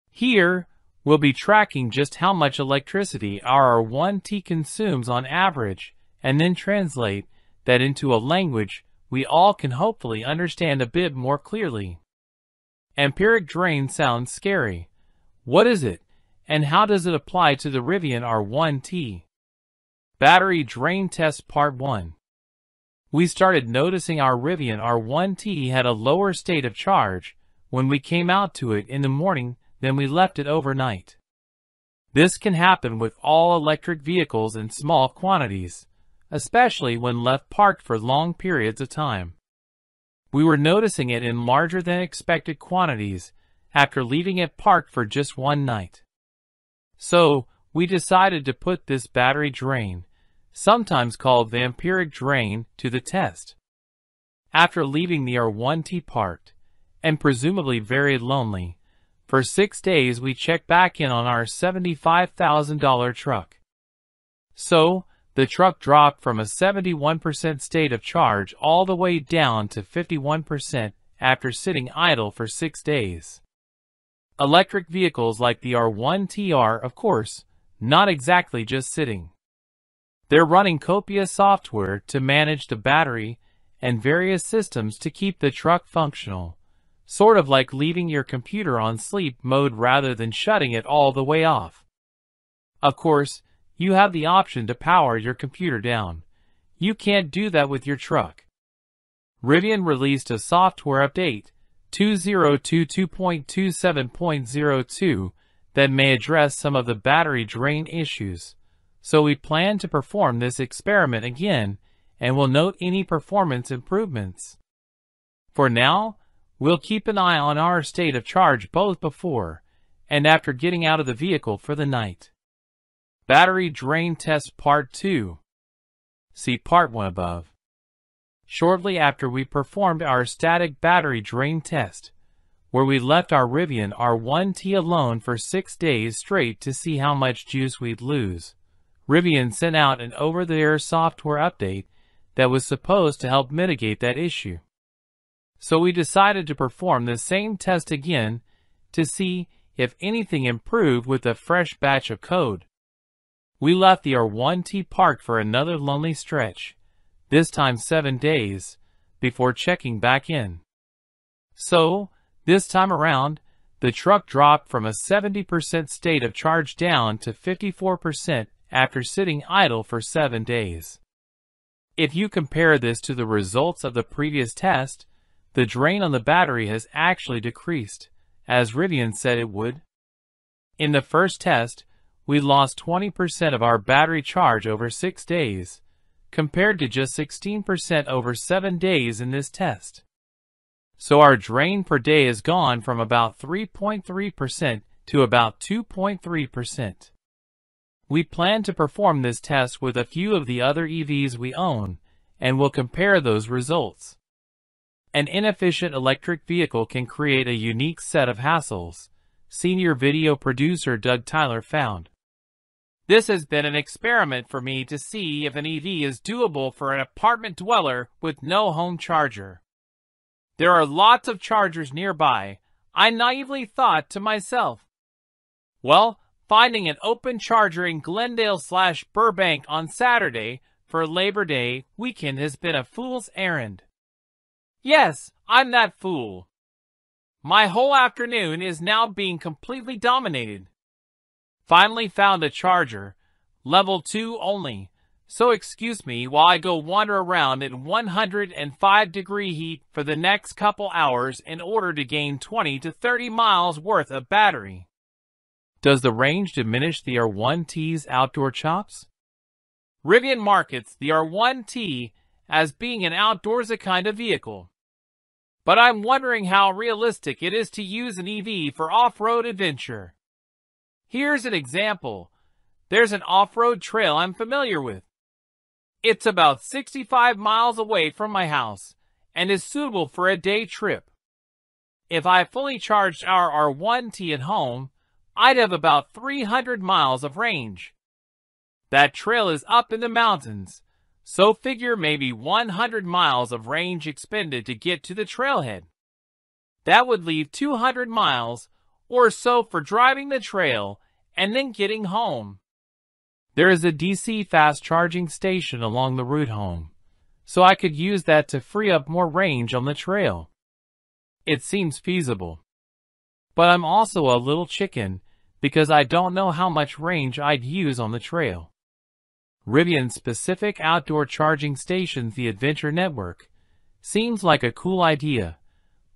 Here, we'll be tracking just how much electricity our R1T consumes on average, and then translate that into a language we all can hopefully understand a bit more clearly. Amperic drain sounds scary. What is it, and how does it apply to the Rivian R1T? Battery Drain Test Part 1. We started noticing our Rivian R1T had a lower state of charge when we came out to it in the morning than we left it overnight. This can happen with all electric vehicles in small quantities, especially when left parked for long periods of time. We were noticing it in larger than expected quantities after leaving it parked for just one night. So, we decided to put this battery drain, sometimes called the amperic drain, to the test. After leaving the R1T parked, and presumably very lonely, for 6 days we checked back in on our $75,000 truck. So, the truck dropped from a 71% state of charge all the way down to 51% after sitting idle for 6 days. Electric vehicles like the R1T are, of course, not exactly just sitting. They're running copious software to manage the battery and various systems to keep the truck functional. Sort of like leaving your computer on sleep mode rather than shutting it all the way off. Of course, you have the option to power your computer down. You can't do that with your truck. Rivian released a software update, 2022.27.02, that may address some of the battery drain issues. So we plan to perform this experiment again, and will note any performance improvements. For now, we'll keep an eye on our state of charge both before and after getting out of the vehicle for the night. Battery Drain Test Part 2. See Part 1 above. Shortly after we performed our static battery drain test, where we left our Rivian R1T alone for 6 days straight to see how much juice we'd lose, Rivian sent out an over-the-air software update that was supposed to help mitigate that issue. So we decided to perform the same test again to see if anything improved with a fresh batch of code. We left the R1T parked for another lonely stretch, this time 7 days, before checking back in. So, this time around, the truck dropped from a 70% state of charge down to 54% after sitting idle for 7 days. If you compare this to the results of the previous test, the drain on the battery has actually decreased, as Rivian said it would. In the first test, we lost 20% of our battery charge over 6 days, compared to just 16% over 7 days in this test. So our drain per day has gone from about 3.3% to about 2.3%. We plan to perform this test with a few of the other EVs we own, and will compare those results. An inefficient electric vehicle can create a unique set of hassles, senior video producer Doug Tyler found. This has been an experiment for me to see if an EV is doable for an apartment dweller with no home charger. There are lots of chargers nearby. I naively thought to myself, well, finding an open charger in Glendale/Burbank on Saturday for Labor Day weekend has been a fool's errand. Yes, I'm that fool. My whole afternoon is now being completely dominated. Finally found a charger, level 2 only, so excuse me while I go wander around in 105-degree heat for the next couple hours in order to gain 20 to 30 miles worth of battery. Does the range diminish the R1T's outdoor chops? Rivian markets the R1T as being an outdoorsy kind of vehicle. But I'm wondering how realistic it is to use an EV for off-road adventure. Here's an example. There's an off-road trail I'm familiar with. It's about 65 miles away from my house and is suitable for a day trip. If I fully charged our R1T at home, I'd have about 300 miles of range. That trail is up in the mountains, so figure maybe 100 miles of range expended to get to the trailhead. That would leave 200 miles or so for driving the trail and then getting home. There is a DC fast charging station along the route home, so I could use that to free up more range on the trail. It seems feasible. But I'm also a little chicken because I don't know how much range I'd use on the trail. Rivian's specific outdoor charging stations, the Adventure Network, seems like a cool idea,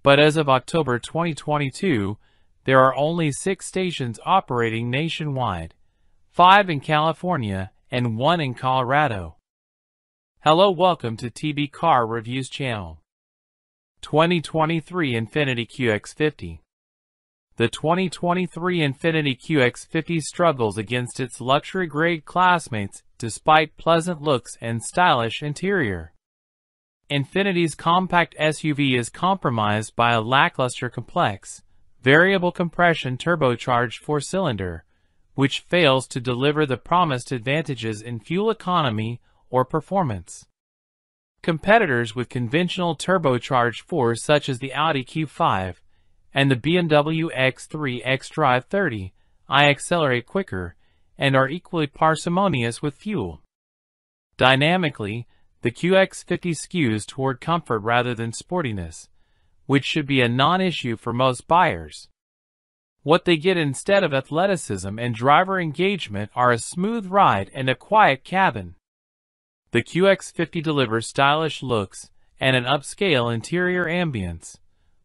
but as of October 2022, there are only 6 stations operating nationwide, 5 in California and 1 in Colorado. Hello, welcome to TB Car Reviews channel. 2023 Infiniti QX50. The 2023 Infiniti QX50 struggles against its luxury-grade classmates despite pleasant looks and stylish interior. Infiniti's compact SUV is compromised by a lackluster complex, variable compression turbocharged 4-cylinder, which fails to deliver the promised advantages in fuel economy or performance. Competitors with conventional turbocharged 4s such as the Audi Q5 and the BMW X3 xDrive 30 accelerate quicker and are equally parsimonious with fuel. Dynamically, the QX50 skews toward comfort rather than sportiness, which should be a non-issue for most buyers. What they get instead of athleticism and driver engagement are a smooth ride and a quiet cabin. The QX50 delivers stylish looks and an upscale interior ambience,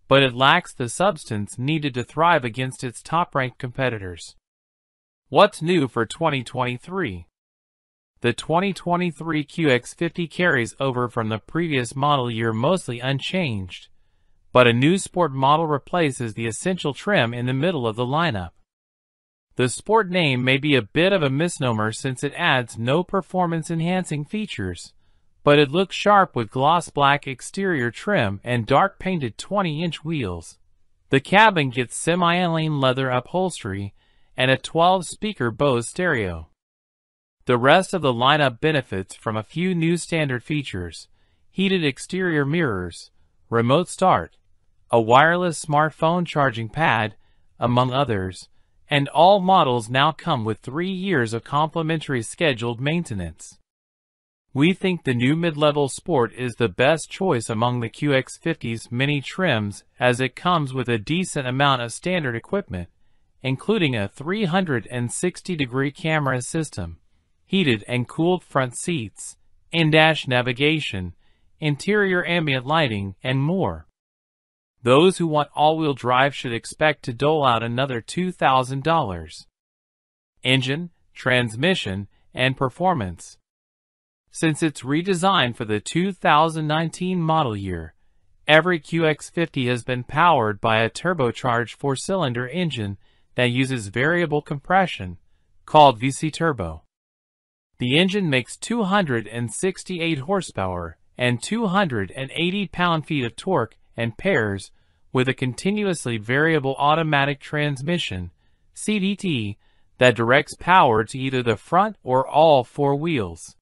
but it lacks the substance needed to thrive against its top-ranked competitors. What's new for 2023? The 2023 QX50 carries over from the previous model year mostly unchanged, but a new Sport model replaces the essential trim in the middle of the lineup. The Sport name may be a bit of a misnomer since it adds no performance-enhancing features, but it looks sharp with gloss black exterior trim and dark-painted 20-inch wheels. The cabin gets semi-aniline leather upholstery and a 12-speaker Bose stereo. The rest of the lineup benefits from a few new standard features: heated exterior mirrors, remote start, a wireless smartphone charging pad, among others, and all models now come with 3 years of complimentary scheduled maintenance. We think the new mid-level Sport is the best choice among the QX50's many trims as it comes with a decent amount of standard equipment, including a 360-degree camera system, heated and cooled front seats, in-dash navigation, interior ambient lighting, and more. Those who want all-wheel drive should expect to dole out another $2,000. Engine, transmission, and performance. Since its redesign for the 2019 model year, every QX50 has been powered by a turbocharged 4-cylinder engine that uses variable compression, called VC Turbo. The engine makes 268 horsepower and 280 pound-feet of torque and pairs with a continuously variable automatic transmission, CVT, that directs power to either the front or all 4 wheels.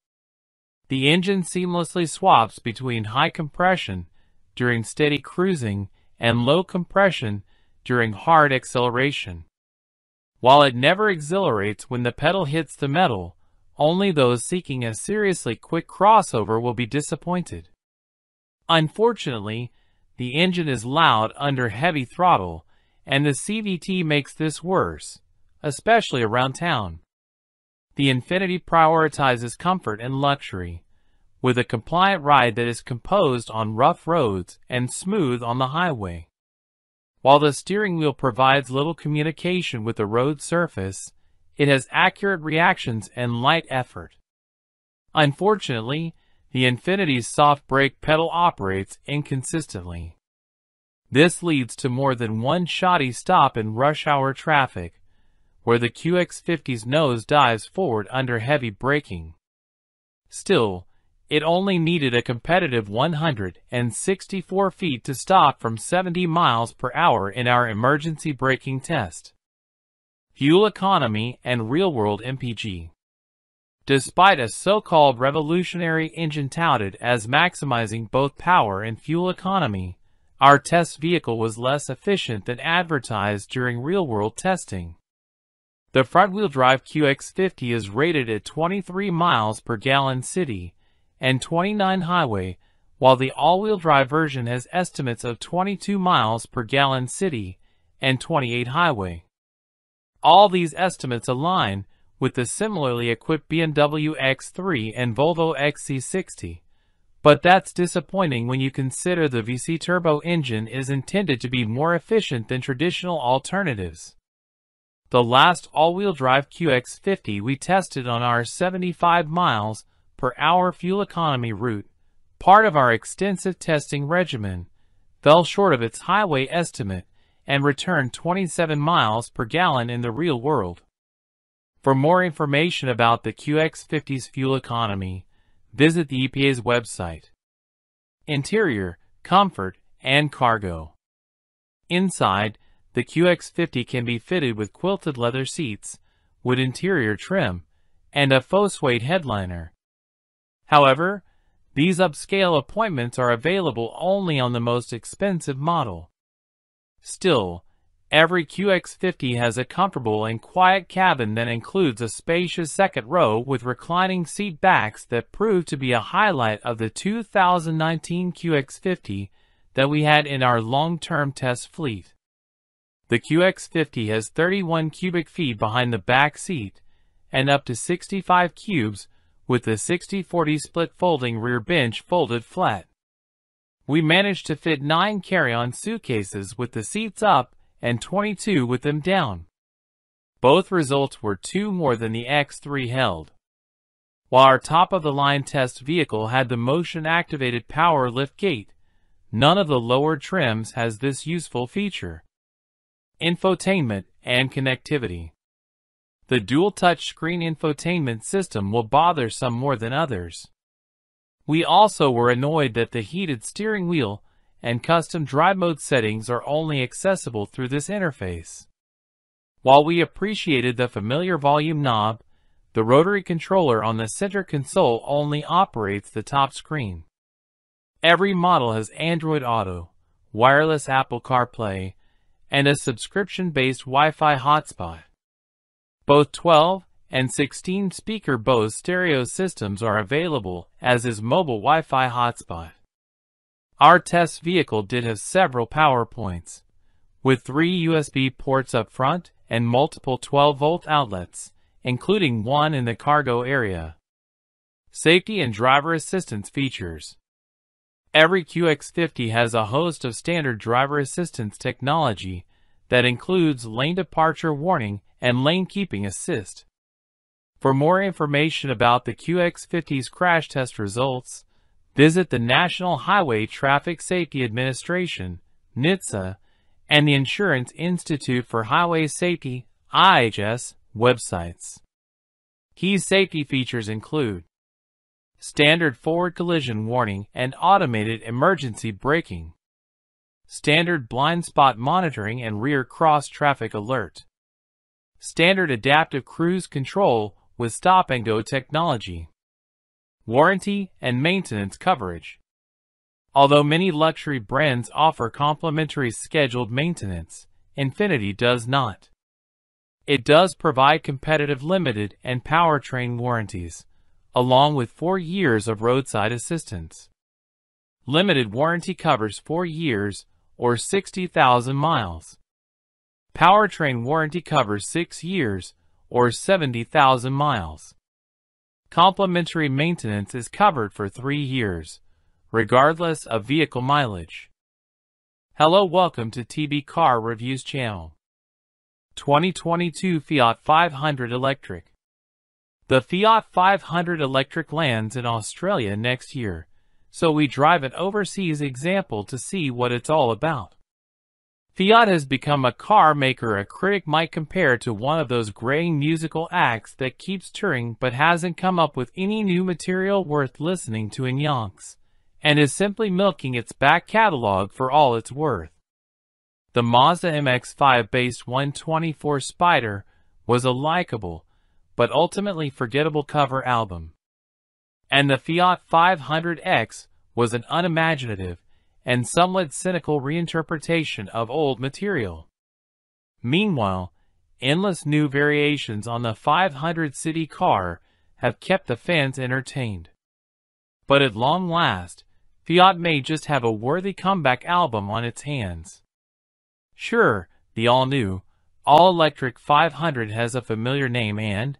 The engine seamlessly swaps between high compression during steady cruising and low compression during hard acceleration. While it never exhilarates when the pedal hits the metal, only those seeking a seriously quick crossover will be disappointed. Unfortunately, the engine is loud under heavy throttle, and the CVT makes this worse, especially around town. the Infiniti prioritizes comfort and luxury, with a compliant ride that is composed on rough roads and smooth on the highway. While the steering wheel provides little communication with the road surface, it has accurate reactions and light effort. Unfortunately, the Infiniti's soft brake pedal operates inconsistently. This leads to more than one shoddy stop in rush hour traffic, where the QX50's nose dives forward under heavy braking. Still, it only needed a competitive 164 feet to stop from 70 miles per hour in our emergency braking test. Fuel economy and real-world MPG. Despite a so-called revolutionary engine touted as maximizing both power and fuel economy, our test vehicle was less efficient than advertised during real-world testing. The front-wheel drive QX50 is rated at 23 miles per gallon city and 29 highway, while the all-wheel drive version has estimates of 22 miles per gallon city and 28 highway. All these estimates align with the similarly equipped BMW X3 and Volvo XC60, but that's disappointing when you consider the VC turbo engine is intended to be more efficient than traditional alternatives. The last all-wheel drive QX50 we tested on our 75 miles per hour fuel economy route, part of our extensive testing regimen, fell short of its highway estimate and returned 27 miles per gallon in the real world. For more information about the QX50's fuel economy, visit the EPA's website. Interior, comfort, and cargo. Inside, the QX50 can be fitted with quilted leather seats, wood interior trim, and a faux suede headliner. However, these upscale appointments are available only on the most expensive model. Still, every QX50 has a comfortable and quiet cabin that includes a spacious second row with reclining seat backs that proved to be a highlight of the 2019 QX50 that we had in our long-term test fleet. The QX50 has 31 cubic feet behind the back seat and up to 65 cubes with the 60-40 split folding rear bench folded flat. We managed to fit 9 carry-on suitcases with the seats up and 22 with them down. Both results were 2 more than the X3 held. While our top-of-the-line test vehicle had the motion-activated power liftgate, none of the lower trims has this useful feature. Infotainment and connectivity. The dual touchscreen infotainment system will bother some more than others. We also were annoyed that the heated steering wheel and custom drive mode settings are only accessible through this interface. While we appreciated the familiar volume knob, the rotary controller on the center console only operates the top screen. Every model has Android Auto, wireless Apple CarPlay, and a subscription-based Wi-Fi hotspot. Both 12 and 16 speaker Bose stereo systems are available, as is mobile Wi-Fi hotspot. Our test vehicle did have several power points, with 3 USB ports up front and multiple 12-volt outlets, including one in the cargo area. Safety and driver assistance features. Every QX50 has a host of standard driver assistance technology that includes lane departure warning and lane keeping assist. For more information about the QX50's crash test results, visit the National Highway Traffic Safety Administration, NHTSA, and the Insurance Institute for Highway Safety, IHS, websites. Key safety features include standard forward collision warning and automated emergency braking, standard blind spot monitoring and rear cross traffic alert, standard adaptive cruise control with stop-and-go technology, warranty and maintenance coverage. Although many luxury brands offer complimentary scheduled maintenance, Infiniti does not. It does provide competitive limited and powertrain warranties, along with 4 years of roadside assistance. Limited warranty covers 4 years or 60,000 miles. Powertrain warranty covers 6 years or 70,000 miles. Complimentary maintenance is covered for 3 years, regardless of vehicle mileage. Hello, welcome to TB Car Reviews channel. 2022 Fiat 500 Electric. The Fiat 500 Electric lands in Australia next year, so we drive an overseas example to see what it's all about. Fiat has become a car maker a critic might compare to one of those graying musical acts that keeps touring but hasn't come up with any new material worth listening to in yonks, and is simply milking its back catalog for all it's worth. The Mazda MX-5-based 124 Spider was a likable, but ultimately forgettable cover album. And the Fiat 500X was an unimaginative and somewhat cynical reinterpretation of old material. Meanwhile, endless new variations on the 500 city car have kept the fans entertained. But at long last, Fiat may just have a worthy comeback album on its hands. Sure, the all-new, all-electric 500 has a familiar name and,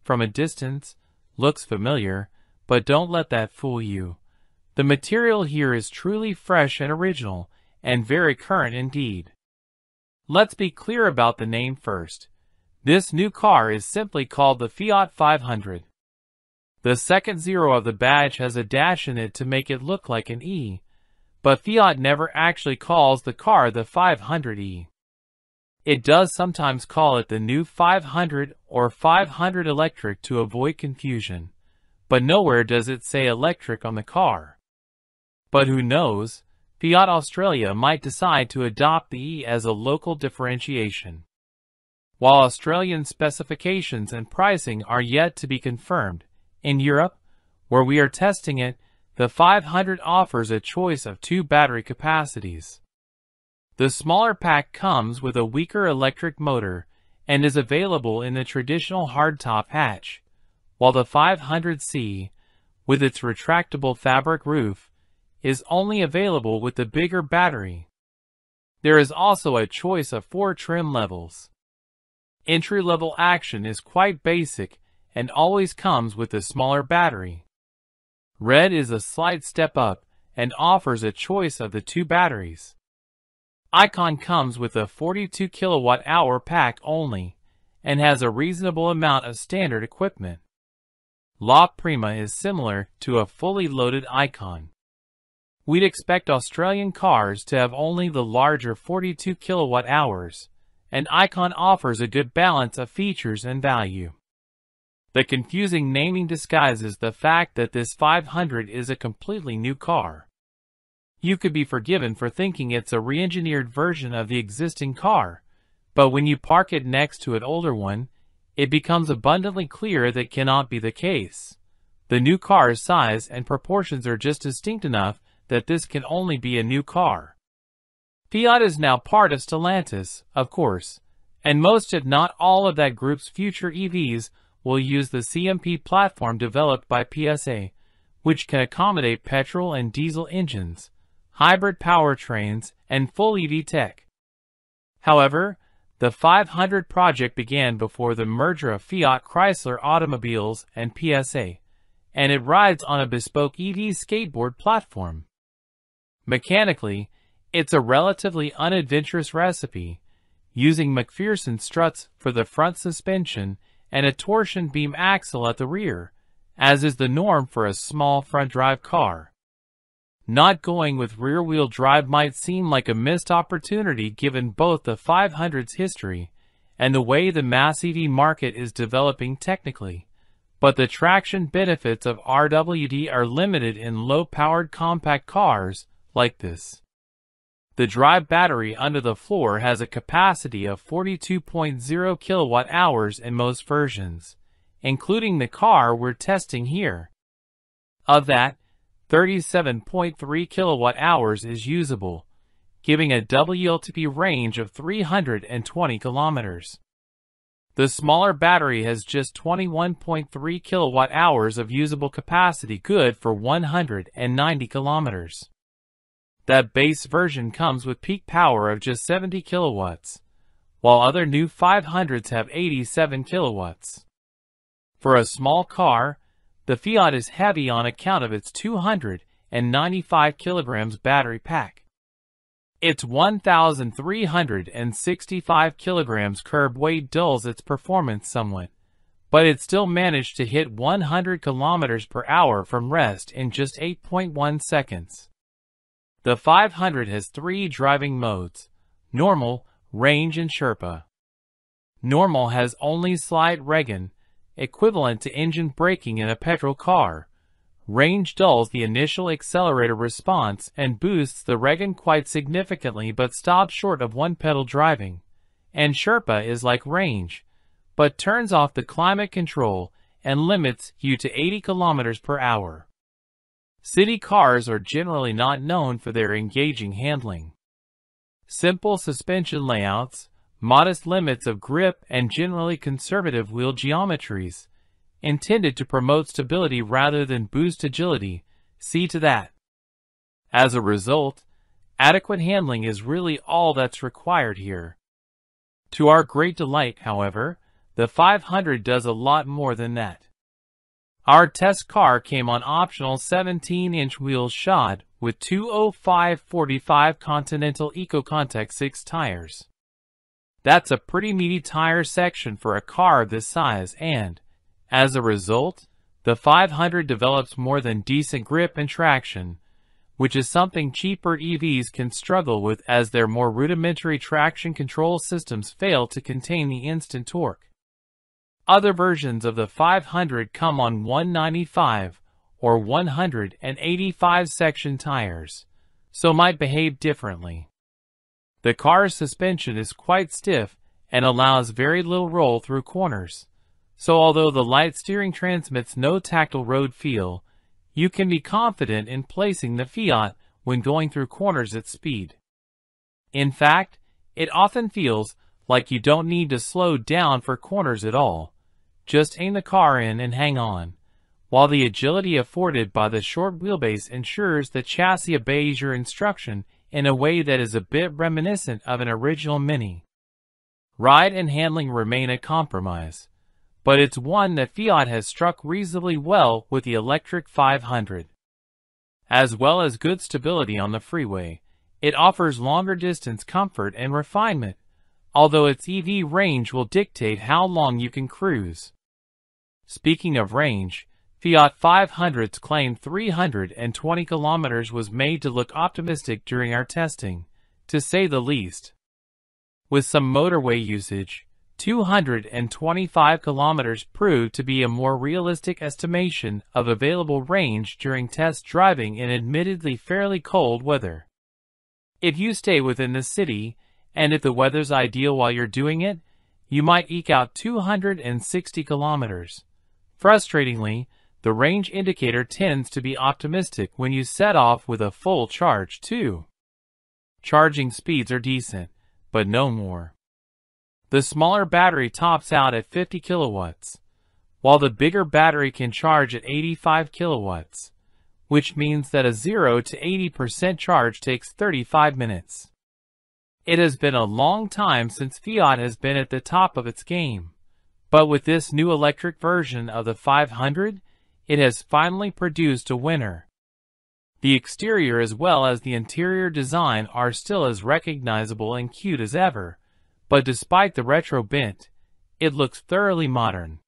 from a distance, looks familiar, but don't let that fool you. The material here is truly fresh and original, and very current indeed. Let's be clear about the name first. This new car is simply called the Fiat 500. The second zero of the badge has a dash in it to make it look like an E, but Fiat never actually calls the car the 500e. It does sometimes call it the new 500 or 500 Electric to avoid confusion, but nowhere does it say electric on the car. But who knows, Fiat Australia might decide to adopt the E as a local differentiation. While Australian specifications and pricing are yet to be confirmed, in Europe, where we are testing it, the 500 offers a choice of 2 battery capacities. The smaller pack comes with a weaker electric motor and is available in the traditional hardtop hatch, while the 500C, with its retractable fabric roof, is only available with the bigger battery. There is also a choice of 4 trim levels. Entry-level action is quite basic and always comes with a smaller battery. Red is a slight step up and offers a choice of the 2 batteries. Icon comes with a 42 kWh pack only and has a reasonable amount of standard equipment. La Prima is similar to a fully loaded Icon. We'd expect Australian cars to have only the larger 42 kWh, and Icon offers a good balance of features and value. The confusing naming disguises the fact that this 500 is a completely new car. You could be forgiven for thinking it's a re-engineered version of the existing car, but when you park it next to an older one, it becomes abundantly clear that cannot be the case. The new car's size and proportions are just distinct enough that this can only be a new car. Fiat is now part of Stellantis, of course, and most if not all of that group's future EVs will use the CMP platform developed by PSA, which can accommodate petrol and diesel engines, hybrid powertrains, and full EV tech. However, the 500 project began before the merger of Fiat Chrysler Automobiles and PSA, and it rides on a bespoke EV skateboard platform. Mechanically, it's a relatively unadventurous recipe, using McPherson struts for the front suspension and a torsion beam axle at the rear, as is the norm for a small front-drive car. Not going with rear-wheel drive might seem like a missed opportunity given both the 500's history and the way the mass EV market is developing technically, but the traction benefits of RWD are limited in low-powered compact cars like this. The drive battery under the floor has a capacity of 42.0 kWh in most versions, including the car we're testing here. Of that, 37.3 kWh is usable, giving a WLTP range of 320 kilometers. The smaller battery has just 21.3 kWh of usable capacity, good for 190 kilometers. That base version comes with peak power of just 70 kilowatts, while other new 500s have 87 kilowatts. For a small car, the Fiat is heavy on account of its 295 kilograms battery pack. Its 1,365 kilograms curb weight dulls its performance somewhat, but it still managed to hit 100 kilometers per hour from rest in just 8.1 seconds. The 500 has 3 driving modes: normal, range, and Sherpa. Normal has only slight regen, equivalent to engine braking in a petrol car. Range dulls the initial accelerator response and boosts the regen quite significantly but stops short of one-pedal driving. And Sherpa is like range, but turns off the climate control and limits you to 80 kilometers per hour. City cars are generally not known for their engaging handling. Simple suspension layouts, modest limits of grip, and generally conservative wheel geometries, intended to promote stability rather than boost agility, see to that. As a result, adequate handling is really all that's required here. To our great delight, however, the 500 does a lot more than that. Our test car came on optional 17-inch wheels shod with 205/45 Continental EcoContact 6 tires. That's a pretty meaty tire section for a car of this size, and, as a result, the 500 develops more than decent grip and traction, which is something cheaper EVs can struggle with as their more rudimentary traction control systems fail to contain the instant torque. Other versions of the 500 come on 195 or 185 section tires, so might behave differently. The car's suspension is quite stiff and allows very little roll through corners, so although the light steering transmits no tactile road feel, you can be confident in placing the Fiat when going through corners at speed. In fact, it often feels like you don't need to slow down for corners at all. Just aim the car in and hang on, while the agility afforded by the short wheelbase ensures the chassis obeys your instruction in a way that is a bit reminiscent of an original Mini. Ride and handling remain a compromise, but it's one that Fiat has struck reasonably well with the electric 500. As well as good stability on the freeway, it offers longer distance comfort and refinement, although its EV range will dictate how long you can cruise. Speaking of range, Fiat 500's claimed 320 kilometers was made to look optimistic during our testing, to say the least. With some motorway usage, 225 kilometers proved to be a more realistic estimation of available range during test driving in admittedly fairly cold weather. If you stay within the city, and if the weather's ideal while you're doing it, you might eke out 260 kilometers. Frustratingly, the range indicator tends to be optimistic when you set off with a full charge too. Charging speeds are decent, but no more. The smaller battery tops out at 50 kilowatts, while the bigger battery can charge at 85 kilowatts, which means that a 0 to 80% charge takes 35 minutes. It has been a long time since Fiat has been at the top of its game, but with this new electric version of the 500, it has finally produced a winner. The exterior as well as the interior design are still as recognizable and cute as ever, but despite the retro bent, it looks thoroughly modern.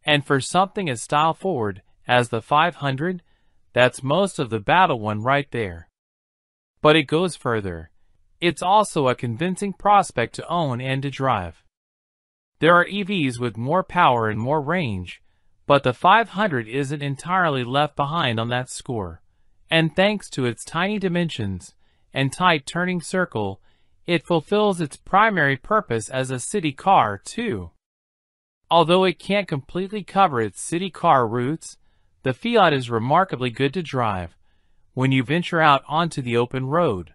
And for something as style-forward as the 500, that's most of the battle one right there. But it goes further. It's also a convincing prospect to own and to drive. There are EVs with more power and more range, but the 500 isn't entirely left behind on that score, and thanks to its tiny dimensions and tight turning circle, it fulfills its primary purpose as a city car too. Although it can't completely cover its city car routes, the Fiat is remarkably good to drive when you venture out onto the open road.